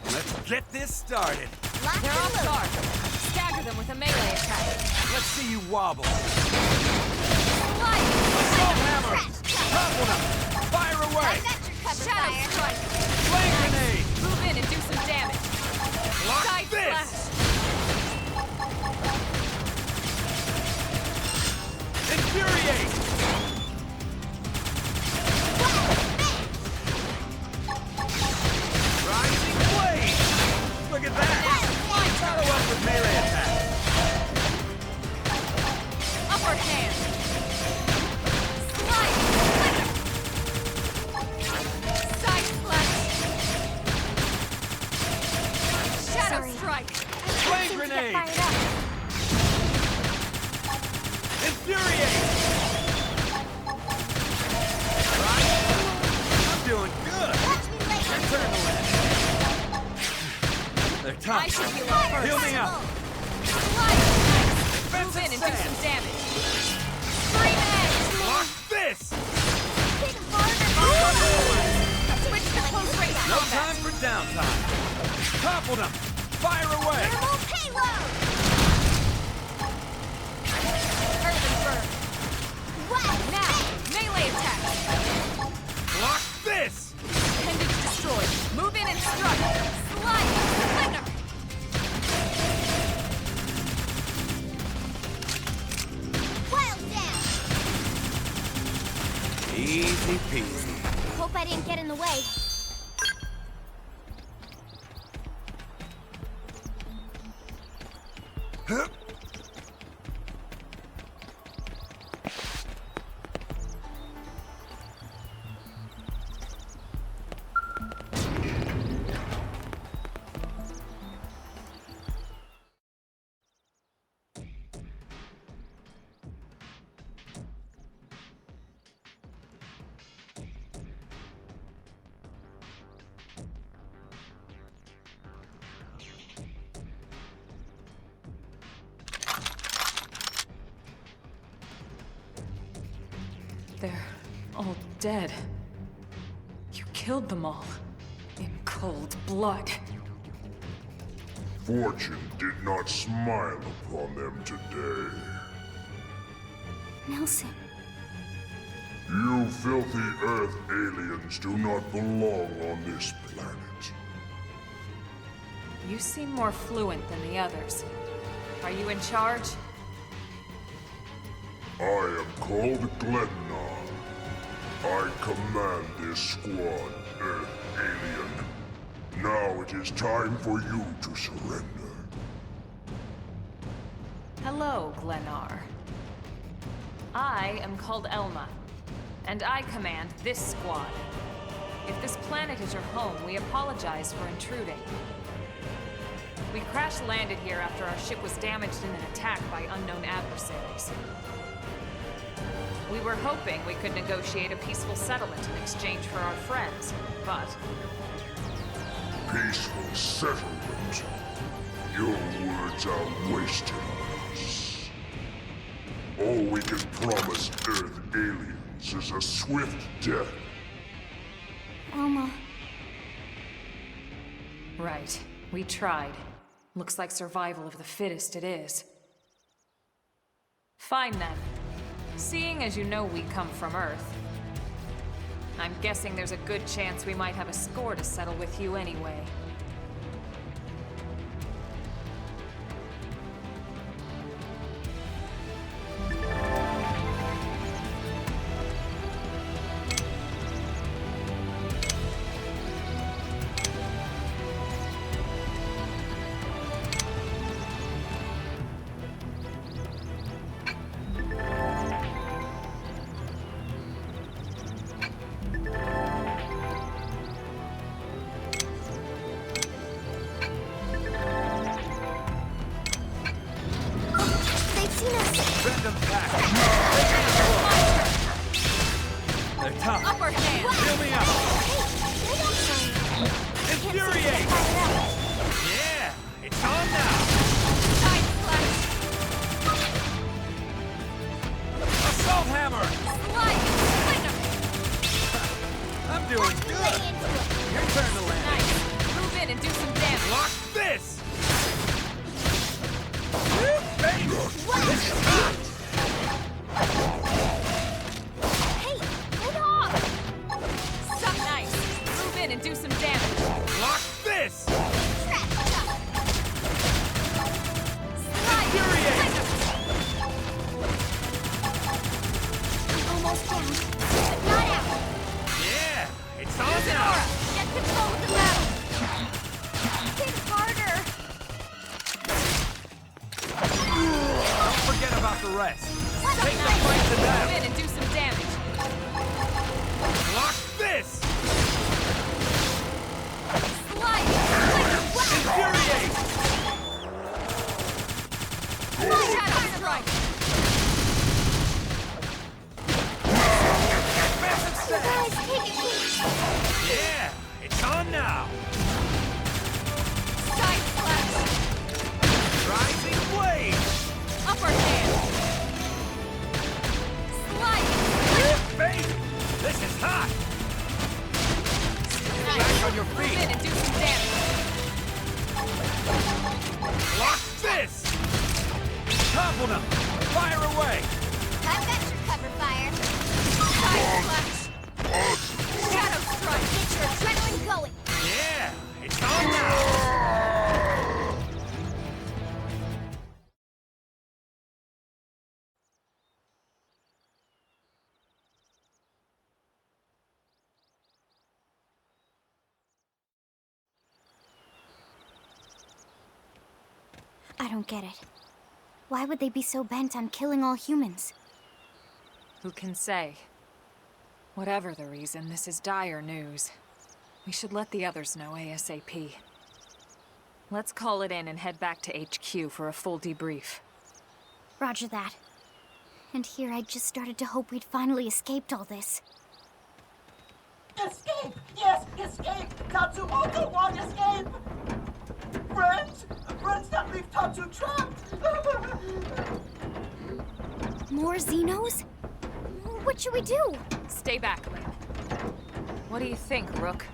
Speaker 5: Let's get this started.
Speaker 4: Lock
Speaker 1: They're
Speaker 4: and
Speaker 1: off
Speaker 4: load.
Speaker 1: guard. Stagger them with a melee attack.
Speaker 5: Let's see you wobble.
Speaker 1: Slide!
Speaker 5: Assault hammer!
Speaker 4: Trash.
Speaker 5: Topple them! Fire away!
Speaker 4: I got your cover,
Speaker 1: Shadow
Speaker 4: fire.
Speaker 1: strike!
Speaker 5: Flame grenade!
Speaker 1: Move in and do some damage.
Speaker 5: Block
Speaker 1: Side
Speaker 5: this!
Speaker 1: flash!
Speaker 5: Infuriate! Rising blade! Look at that! Follow up with melee attack.
Speaker 1: Upper hand! Slide! Side flash! Shadow
Speaker 4: Sorry.
Speaker 1: strike!
Speaker 5: Flame
Speaker 4: Seem to get
Speaker 5: grenade!
Speaker 4: fired up.
Speaker 5: Infuriate! Right? I'm doing good!
Speaker 4: Watch me later.
Speaker 5: Your turn, Lynn. They're
Speaker 1: I
Speaker 5: tough.
Speaker 1: should heal up first.
Speaker 5: Heal me up.
Speaker 1: Slide! Move in and do
Speaker 5: sand.
Speaker 1: some damage. Scream edge!
Speaker 5: Block this!
Speaker 4: Hit harder.
Speaker 1: Switch to close range
Speaker 5: No
Speaker 1: combat.
Speaker 5: time for downtime. Topple them! Fire away!
Speaker 4: Thermal payload.
Speaker 1: Earthen burn.
Speaker 4: Wow.
Speaker 1: Now, melee attack.
Speaker 5: Block this!
Speaker 1: Appendage destroyed. Move in and strike. Slide. Splinter.
Speaker 4: Wild down.
Speaker 5: Easy peasy.
Speaker 4: Hope I didn't get in the way.
Speaker 1: They're all dead. You killed them all. In cold blood.
Speaker 7: Fortune did not smile upon them today.
Speaker 4: Nelson.
Speaker 7: You filthy Earth aliens do not belong on this planet.
Speaker 1: You seem more fluent than the others. Are you in charge?
Speaker 7: I am called Glennar. I command this squad, Earth alien. Now it is time for you to surrender.
Speaker 1: Hello, Glennar. I am called Elma, and I command this squad. If this planet is your home, we apologize for intruding. We crash-landed here after our ship was damaged in an attack by unknown adversaries. We were hoping we could negotiate a peaceful settlement in exchange for our friends, but
Speaker 7: Peaceful settlement. Your words are wasted on us. All we can promise Earth aliens is a swift death.
Speaker 4: Elma.
Speaker 1: right, we tried. Looks like survival of the fittest it is. Fine then. Seeing as you know we come from Earth, I'm guessing there's a good chance we might have a score to settle with you anyway.
Speaker 4: Hey, get off!
Speaker 1: Suck nice. Move in and do some damage.
Speaker 5: Block this!
Speaker 4: Trap shot!
Speaker 5: Infuriate!
Speaker 4: Almost down, but not out.
Speaker 5: Yeah, it's on
Speaker 1: Use it,
Speaker 5: now!
Speaker 1: Aura. Get control of the battle.
Speaker 4: Hit harder!
Speaker 5: Forget about the rest.
Speaker 4: What
Speaker 5: Take the
Speaker 4: nice.
Speaker 5: fight to
Speaker 1: Move
Speaker 5: them!
Speaker 1: in and do some damage.
Speaker 5: Block this!
Speaker 1: Slide!
Speaker 5: Infuriate!
Speaker 1: Shadow strike!
Speaker 5: Massive step!
Speaker 4: Guys, take it easy!
Speaker 5: Yeah, it's on now!
Speaker 1: Side slash!
Speaker 5: Rising blade!
Speaker 1: Upper hand! Slide!
Speaker 5: Baby, this is hot!
Speaker 1: Nice.
Speaker 5: Back on your
Speaker 1: Move
Speaker 5: feet!
Speaker 1: in and do some damage.
Speaker 5: Block this! Topple them! Fire away!
Speaker 4: I've got your cover fire.
Speaker 1: Side slash! Shadow strike!
Speaker 4: Get your adrenaline going!
Speaker 5: Yeah, it's on now!
Speaker 4: I don't get it. Why would they be so bent on killing all humans?
Speaker 1: Who can say? Whatever the reason, this is dire news. We should let the others know ASAP. Let's call it in and head back to HQ for a full debrief.
Speaker 4: Roger that. And here I just started to hope we'd finally escaped all this.
Speaker 8: Escape! Yes, escape! Tatsuo don't want escape! Friends! Friends that leave Tatsu trapped!
Speaker 4: More Xenos? What should we do?
Speaker 1: Stay back, Lynn. What do you think, Rook?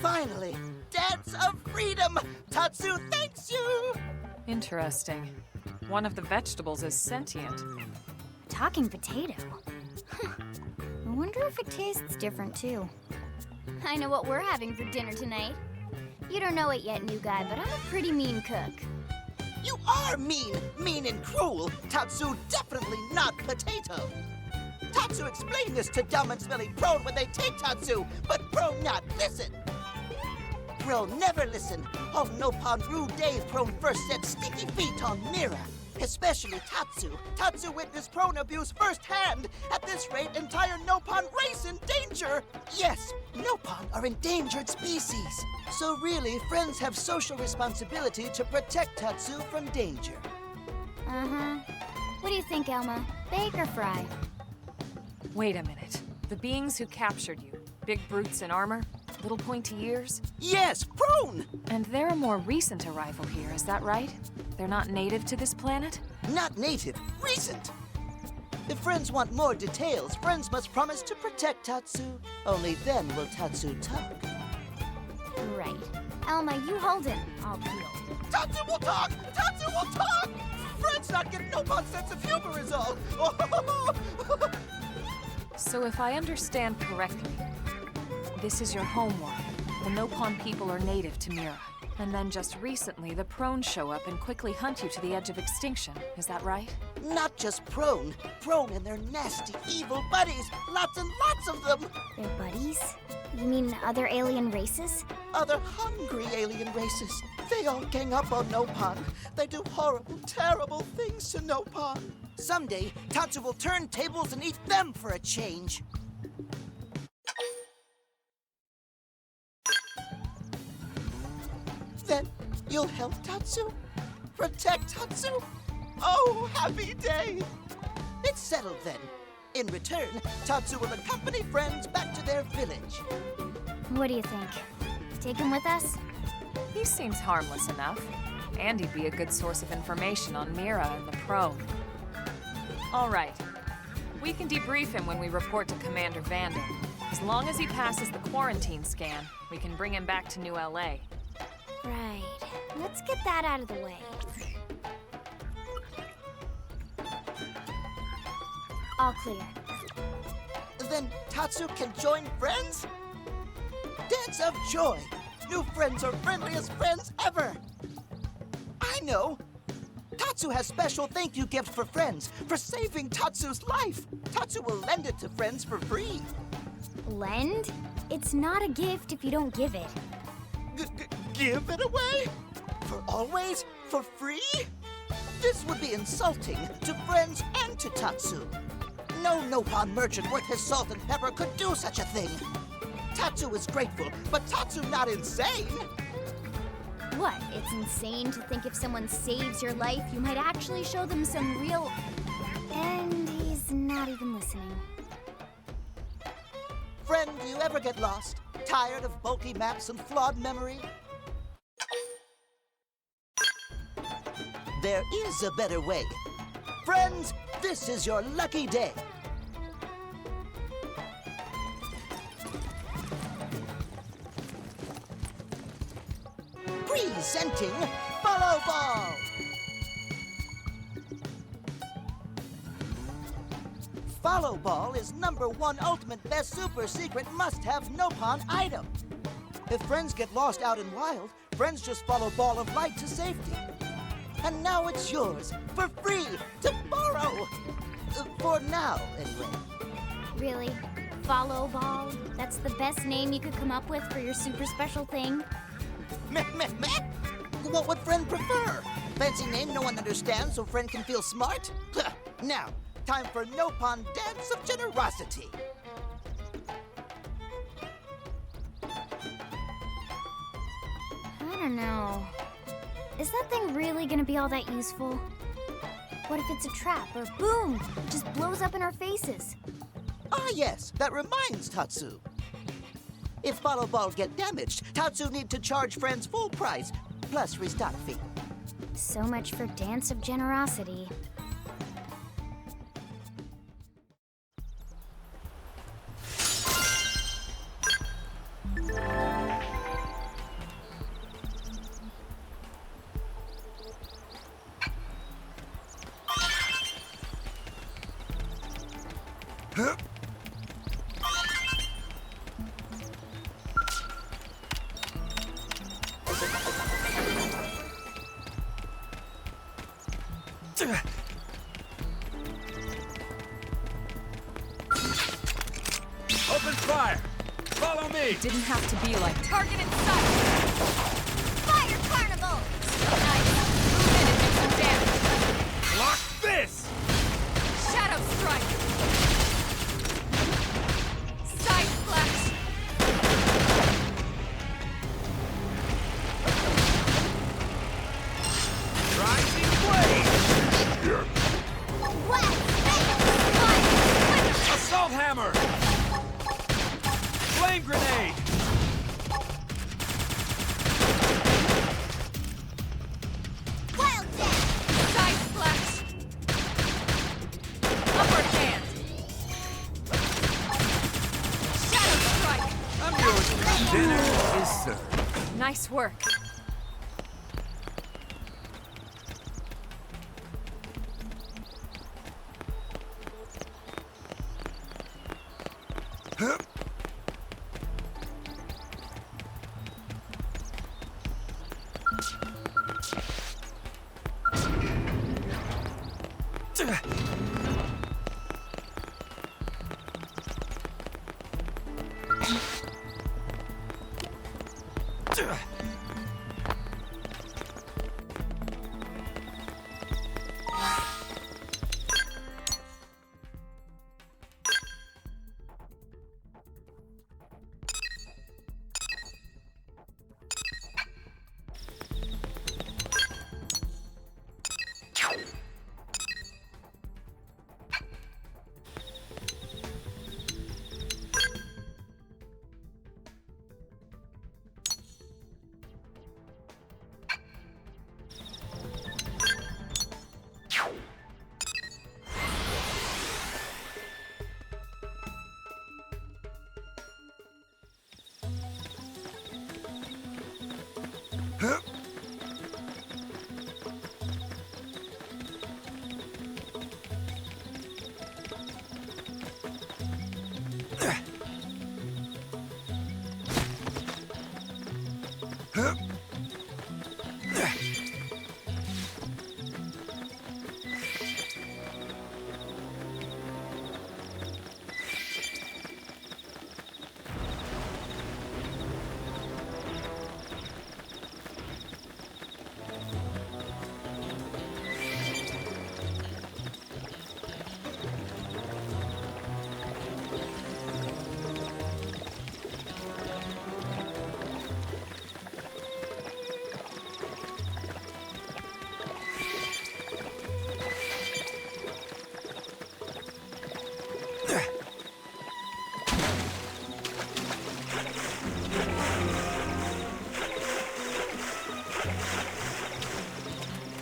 Speaker 8: Finally! Dance of freedom! Tatsu thanks you!
Speaker 1: Interesting. One of the vegetables is sentient.
Speaker 4: Talking potato? Huh. I wonder if it tastes different too. I know what we're having for dinner tonight. You don't know it yet, new guy, but I'm a pretty mean cook.
Speaker 8: You are mean! Mean and cruel! Tatsu definitely not potato! Tatsu explained this to dumb and smelly Prone when they take Tatsu, but Prone not listen! Prone never listen. On Nopon rude days, Prone first set sticky feet on Mira. Especially Tatsu. Tatsu witnessed Prone abuse firsthand. At this rate, entire Nopon race in danger. Yes, Nopon are endangered species. So really, friends have social responsibility to protect Tatsu from danger.
Speaker 4: Uh-huh. What do you think, Elma? Bake or fry?
Speaker 1: Wait a minute. The beings who captured you, big brutes in armor, little pointy ears?
Speaker 8: Yes, Prone!
Speaker 1: And they're a more recent arrival here, is that right? They're not native to this planet?
Speaker 8: Not native, recent. If friends want more details, friends must promise to protect Tatsu. Only then will Tatsu talk.
Speaker 4: Right. Elma, you hold him. I'll peel.
Speaker 8: Tatsu will talk! Tatsu will talk! Friends not getting Nopon's sense of humor is all.
Speaker 1: So if I understand correctly, this is your homeworld. The Nopon people are native to Mira. And then just recently, the Prone show up and quickly hunt you to the edge of extinction. Is that right?
Speaker 8: Not just Prone. Prone and their nasty, evil buddies. Lots and lots of them.
Speaker 4: They're buddies? You mean other alien races?
Speaker 8: Other hungry alien races. They all gang up on Nopon. They do horrible, terrible things to Nopon. Someday, Tatsu will turn tables and eat them for a change. Then you'll help Tatsu? Protect Tatsu? Oh, happy day! It's settled then. In return, Tatsu will accompany friends back to their village.
Speaker 4: What do you think? Take him with us?
Speaker 1: He seems harmless enough. And he'd be a good source of information on Mira and the Prone. All right. We can debrief him when we report to Commander Vander. As long as he passes the quarantine scan, we can bring him back to New LA.
Speaker 4: Right. Let's get that out of the way. All clear.
Speaker 8: Then Tatsu can join friends? Dance of joy! New friends are friendliest friends ever! I know! Tatsu has special thank you gift for friends for saving Tatsu's life! Tatsu will lend it to friends for free!
Speaker 4: Lend? It's not a gift if you don't give it.
Speaker 8: Give it away? For always? For free? This would be insulting to friends and to Tatsu. No Nopon merchant worth his salt and pepper could do such a thing. Tatsu is grateful, but Tatsu not insane.
Speaker 4: What? It's insane to think if someone saves your life, you might actually show them some real... And he's not even listening.
Speaker 8: Friend, do you ever get lost? Tired of bulky maps and flawed memory? There is a better way. Friends, this is your lucky day. Presenting Follow Ball! Follow Ball is #1 ultimate best super secret must-have Nopon item. If friends get lost out in wild, friends just follow Ball of Light to safety. And now it's yours, for free, to borrow! For now, anyway.
Speaker 4: Really? Follow Ball? That's the best name you could come up with for your super special thing?
Speaker 8: Meh, meh, meh? What would friend prefer? Fancy name no one understands so friend can feel smart? Now, time for Nopon Dance of Generosity.
Speaker 4: I don't know. Is that thing really gonna be all that useful? What if it's a trap, or boom, it just blows up in our faces?
Speaker 8: Ah yes, that reminds Tatsu. If Follow Balls get damaged, Tatsu need to charge friends full price, plus restock fee.
Speaker 4: So much for Dance of Generosity.
Speaker 5: Open fire! Follow me!
Speaker 1: Didn't have to be like
Speaker 9: Target in sight! Fire Carnival!
Speaker 1: nice. Move in and do some damage.
Speaker 5: Block this!
Speaker 1: Shadow strike. Side flash.
Speaker 5: Rising blade! Assault hammer! Flame grenade!
Speaker 9: Wild Dash!
Speaker 1: Side flash. Upper hand. Shadow strike.
Speaker 5: I'm yours. Dinner is served.
Speaker 1: Nice work.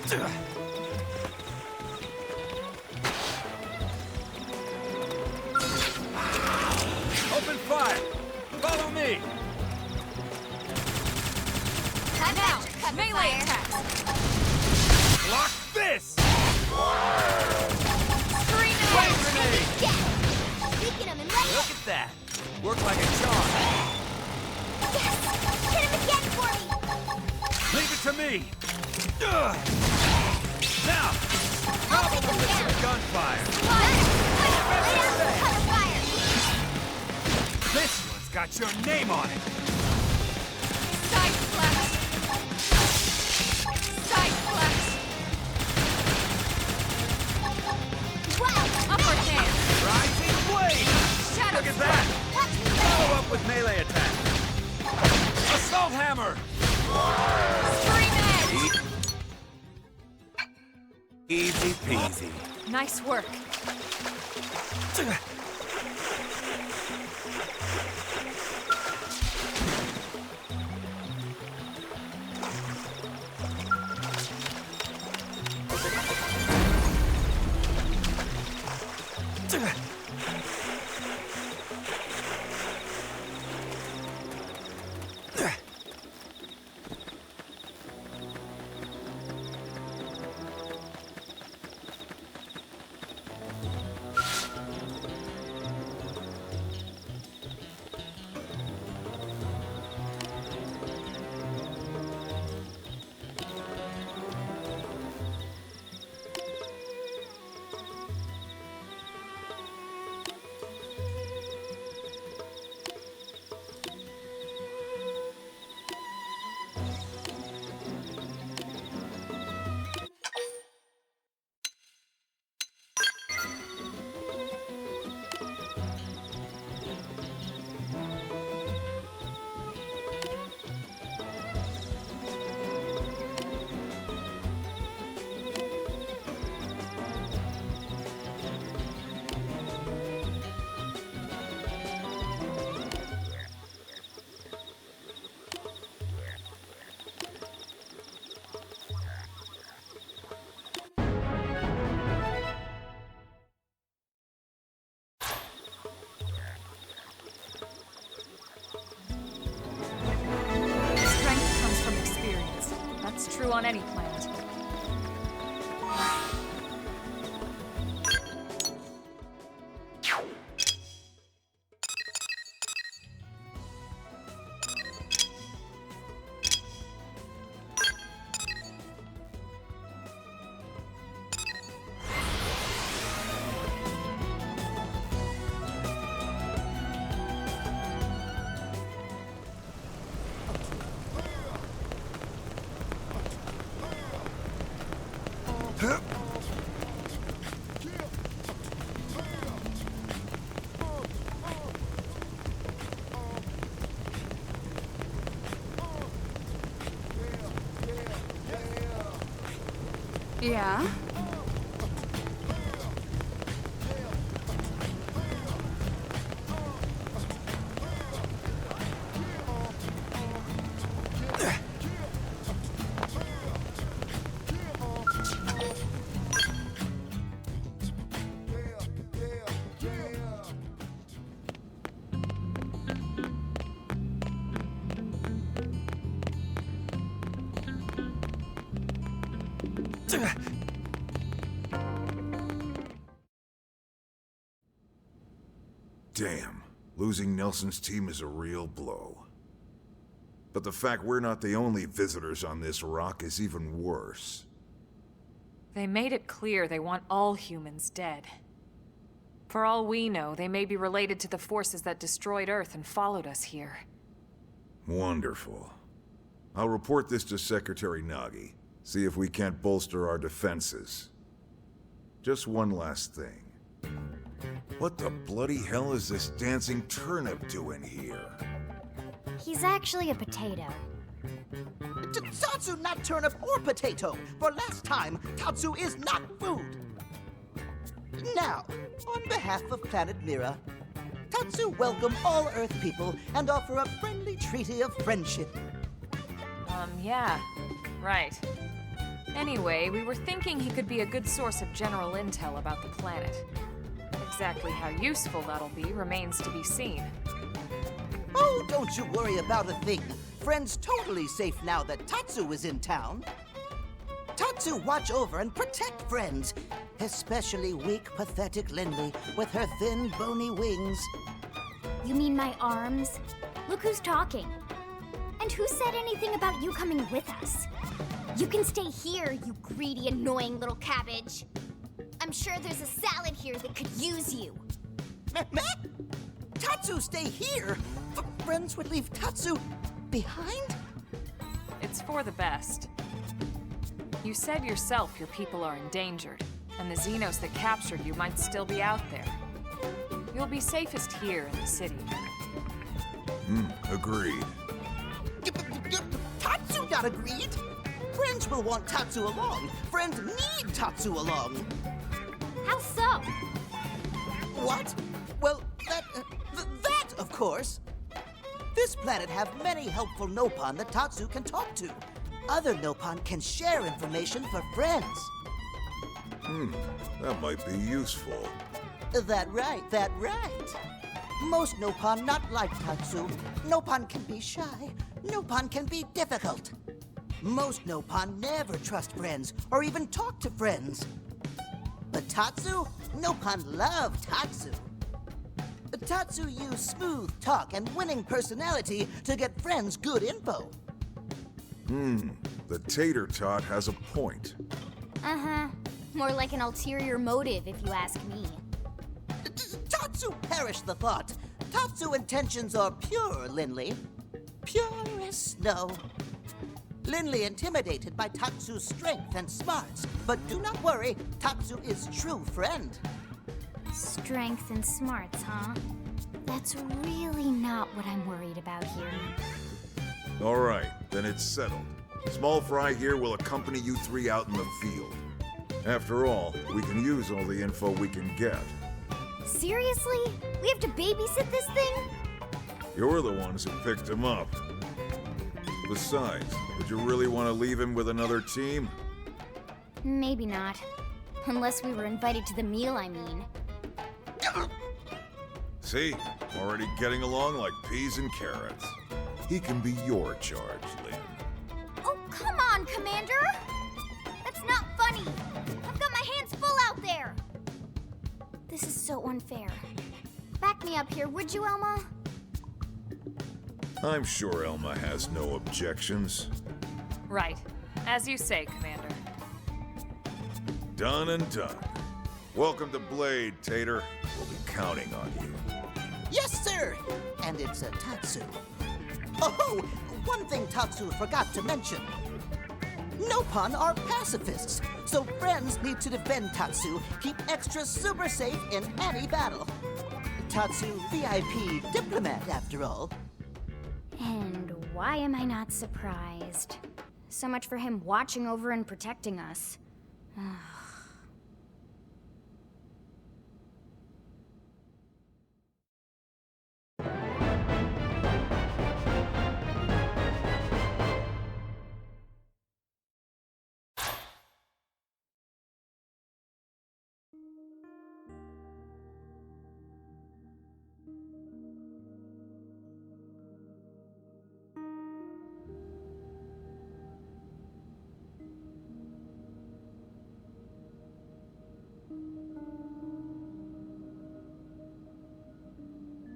Speaker 5: Open fire! Follow me!
Speaker 1: Now, melee attacks!
Speaker 5: Block this!
Speaker 1: Screen
Speaker 5: Flame
Speaker 1: ahead!
Speaker 5: grenade!
Speaker 9: Yeah! Beacon him and ready!
Speaker 5: Look at that! Work like a charm.
Speaker 9: Yes! Hit him again for me!
Speaker 5: Leave it to me! Now!
Speaker 9: I'll take him down!
Speaker 5: Gunfire!
Speaker 9: Cover fire!
Speaker 5: This one's got your name on it!
Speaker 1: Side flash! Side flash!
Speaker 9: Wow!
Speaker 1: Upper hand!
Speaker 5: Rising blade!
Speaker 1: Shadow
Speaker 5: Look at that!
Speaker 9: Watch me
Speaker 5: Follow up with melee attack! Assault hammer!
Speaker 1: Screen edge!
Speaker 5: Easy peasy.
Speaker 1: Nice work. Strength comes from experience. That's true on any planet.
Speaker 10: Yeah?
Speaker 2: Damn. Losing Nelson's team is a real blow. But the fact we're not the only visitors on this rock is even worse.
Speaker 1: They made it clear they want all humans dead. For all we know, they may be related to the forces that destroyed Earth and followed us here.
Speaker 2: Wonderful. I'll report this to Secretary Nagi. See if we can't bolster our defenses. Just one last thing. What the bloody hell is this dancing turnip doing here?
Speaker 4: He's actually a potato.
Speaker 8: Tatsu not turnip or potato. For last time, Tatsu is not food. Now, on behalf of Planet Mira, Tatsu welcome all Earth people and offer a friendly treaty of friendship.
Speaker 1: Yeah. Right. Anyway, we were thinking he could be a good source of general intel about the planet. Exactly how useful that'll be remains to be seen.
Speaker 8: Oh, don't you worry about a thing. Friend's totally safe now that Tatsu is in town. Tatsu watch over and protect friends, especially weak, pathetic Lindley with her thin, bony wings.
Speaker 4: You mean my arms? Look who's talking. And who said anything about you coming with us? You can stay here, you greedy, annoying little cabbage.
Speaker 9: I'm sure there's a salad here that could use you.
Speaker 8: Meh? Tatsu stay here? Friends would leave Tatsu behind?
Speaker 1: It's for the best. You said yourself your people are endangered, and the Xenos that captured you might still be out there. You'll be safest here in the city.
Speaker 2: Agreed.
Speaker 8: Tatsu not agreed? Friends will want Tatsu along. Friends need Tatsu along.
Speaker 4: How so?
Speaker 8: What? Well, that, of course. This planet have many helpful Nopon that Tatsu can talk to. Other Nopon can share information for friends.
Speaker 2: That might be useful.
Speaker 8: That right. Most Nopon not like Tatsu. Nopon can be shy. Nopon can be difficult. Most Nopon never trust friends or even talk to friends. But Tatsu? Nopon love Tatsu. Tatsu use smooth talk and winning personality to get friends good info.
Speaker 2: The tater tot has a point.
Speaker 4: Uh-huh. More like an ulterior motive, if you ask me.
Speaker 8: Tatsu perish the thought. Tatsu intentions are pure, Linley. Pure as snow. Linley intimidated by Tatsu's strength and smarts, but do not worry, Tatsu is true friend.
Speaker 4: Strength and smarts, huh? That's really not what I'm worried about here.
Speaker 2: All right, then it's settled. Small Fry here will accompany you three out in the field. After all, we can use all the info we can get.
Speaker 4: Seriously? We have to babysit this thing?
Speaker 2: You're the ones who picked him up. Besides, would you really want to leave him with another team?
Speaker 4: Maybe not. Unless we were invited to the meal, I mean.
Speaker 2: See? Already getting along like peas and carrots. He can be your charge, Lynn.
Speaker 9: Oh, come on, Commander! That's not funny! I've got my hands full out there!
Speaker 4: This is so unfair. Back me up here, would you, Elma?
Speaker 2: I'm sure Elma has no objections.
Speaker 1: Right. As you say, Commander.
Speaker 2: Done and done. Welcome to Blade, Tater. We'll be counting on you.
Speaker 8: Yes, sir! And it's a Tatsu. Oh, one thing Tatsu forgot to mention. Nopon are pacifists, so friends need to defend Tatsu, keep extra super safe in any battle. Tatsu VIP diplomat, after all.
Speaker 4: And why am I not surprised? So much for him watching over and protecting us.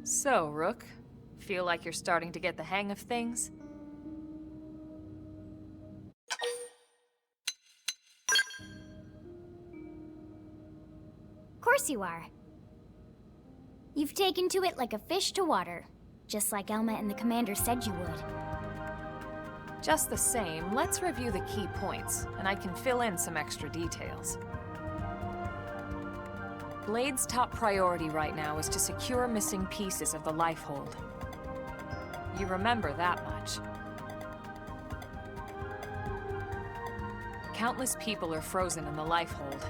Speaker 1: So, Rook, feel like you're starting to get the hang of things?
Speaker 4: Of course you are. You've taken to it like a fish to water, just like Elma and the Commander said you would.
Speaker 1: Just the same, let's review the key points, and I can fill in some extra details. Blade's top priority right now is to secure missing pieces of the Lifehold. You remember that much. Countless people are frozen in the Lifehold.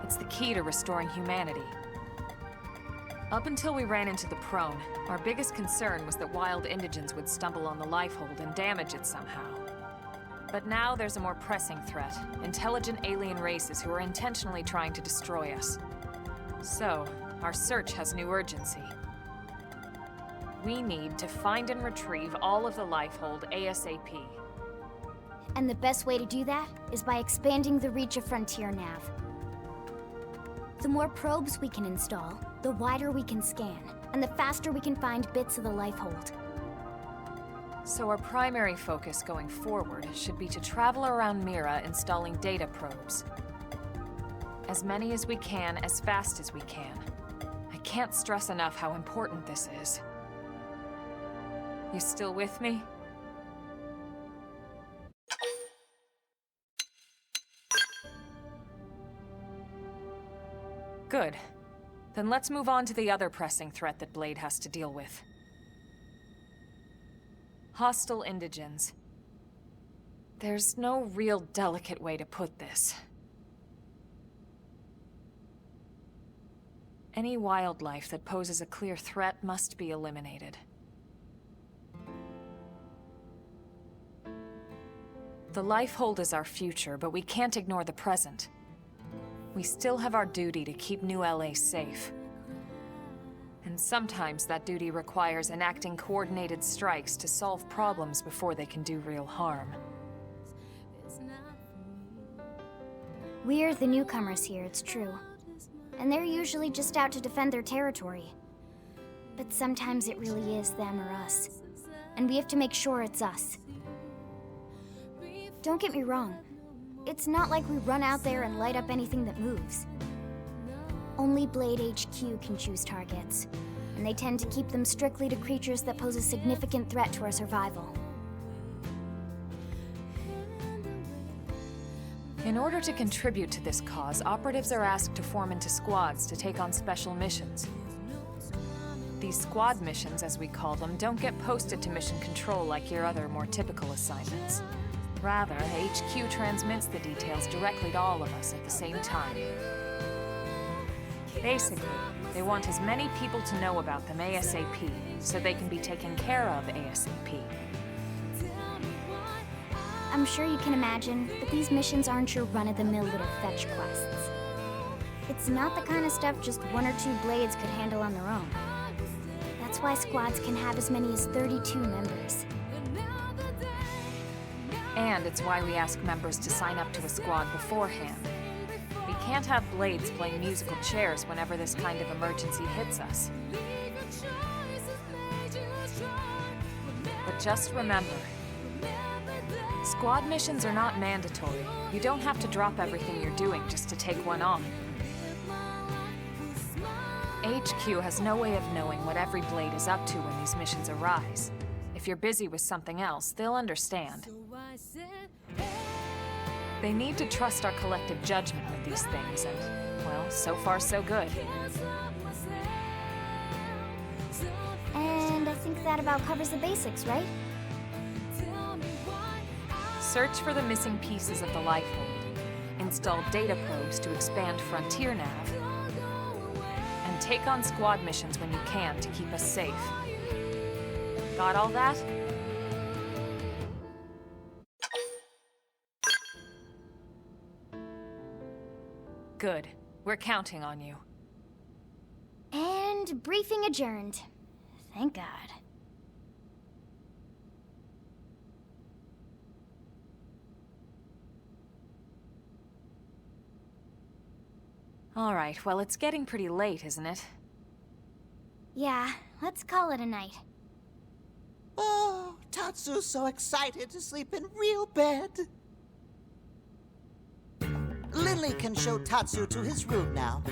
Speaker 1: It's the key to restoring humanity. Up until we ran into the Prone, our biggest concern was that wild indigents would stumble on the Lifehold and damage it somehow. But now there's a more pressing threat. Intelligent alien races who are intentionally trying to destroy us. So, our search has new urgency. We need to find and retrieve all of the Lifehold ASAP.
Speaker 4: And the best way to do that is by expanding the reach of Frontier Nav. The more probes we can install, the wider we can scan, and the faster we can find bits of the Lifehold.
Speaker 1: So our primary focus going forward should be to travel around Mira installing data probes. As many as we can, as fast as we can. I can't stress enough how important this is. You still with me? Good. Then let's move on to the other pressing threat that Blade has to deal with. Hostile indigens. There's no real delicate way to put this. Any wildlife that poses a clear threat must be eliminated. The Lifehold is our future, but we can't ignore the present. We still have our duty to keep New LA safe. And sometimes that duty requires enacting coordinated strikes to solve problems before they can do real harm.
Speaker 4: We're the newcomers here, it's true. And they're usually just out to defend their territory. But sometimes it really is them or us. And we have to make sure it's us. Don't get me wrong. It's not like we run out there and light up anything that moves. Only Blade HQ can choose targets, and they tend to keep them strictly to creatures that pose a significant threat to our survival.
Speaker 1: In order to contribute to this cause, operatives are asked to form into squads to take on special missions. These squad missions, as we call them, don't get posted to mission control like your other, more typical assignments. Rather, HQ transmits the details directly to all of us at the same time. Basically, they want as many people to know about them ASAP, so they can be taken care of ASAP.
Speaker 4: I'm sure you can imagine, but these missions aren't your run-of-the-mill little fetch quests. It's not the kind of stuff just one or two Blades could handle on their own. That's why squads can have as many as 32 members.
Speaker 1: And it's why we ask members to sign up to a squad beforehand. We can't have Blades playing musical chairs whenever this kind of emergency hits us. But just remember, squad missions are not mandatory. You don't have to drop everything you're doing just to take one on. HQ has no way of knowing what every Blade is up to when these missions arise. If you're busy with something else, they'll understand. They need to trust our collective judgment with these things, and, well, so far so good.
Speaker 4: And I think that about covers the basics, right?
Speaker 1: Search for the missing pieces of the Lifehold, install data probes to expand Frontier Nav, and take on squad missions when you can to keep us safe. Got all that? Good. We're counting on you.
Speaker 4: And briefing adjourned. Thank God.
Speaker 1: All right, well, it's getting pretty late, isn't it?
Speaker 4: Yeah, let's call it a night.
Speaker 8: Oh, Tatsu's so excited to sleep in real bed. Lily can show Tatsu to his room now.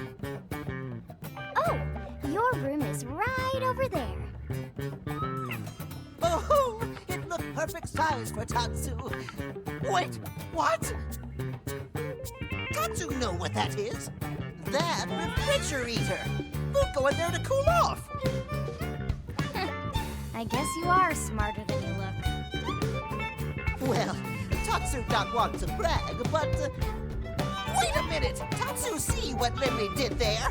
Speaker 4: Oh, your room is right over there.
Speaker 8: Oh, it looked perfect size for Tatsu. Wait, what? Tatsu know what that is. That refrigerator. We'll go in there to cool off.
Speaker 4: I guess you are smarter than you look.
Speaker 8: Well, Tatsu not want to brag, but... wait a minute! Tatsu see what Lily did there?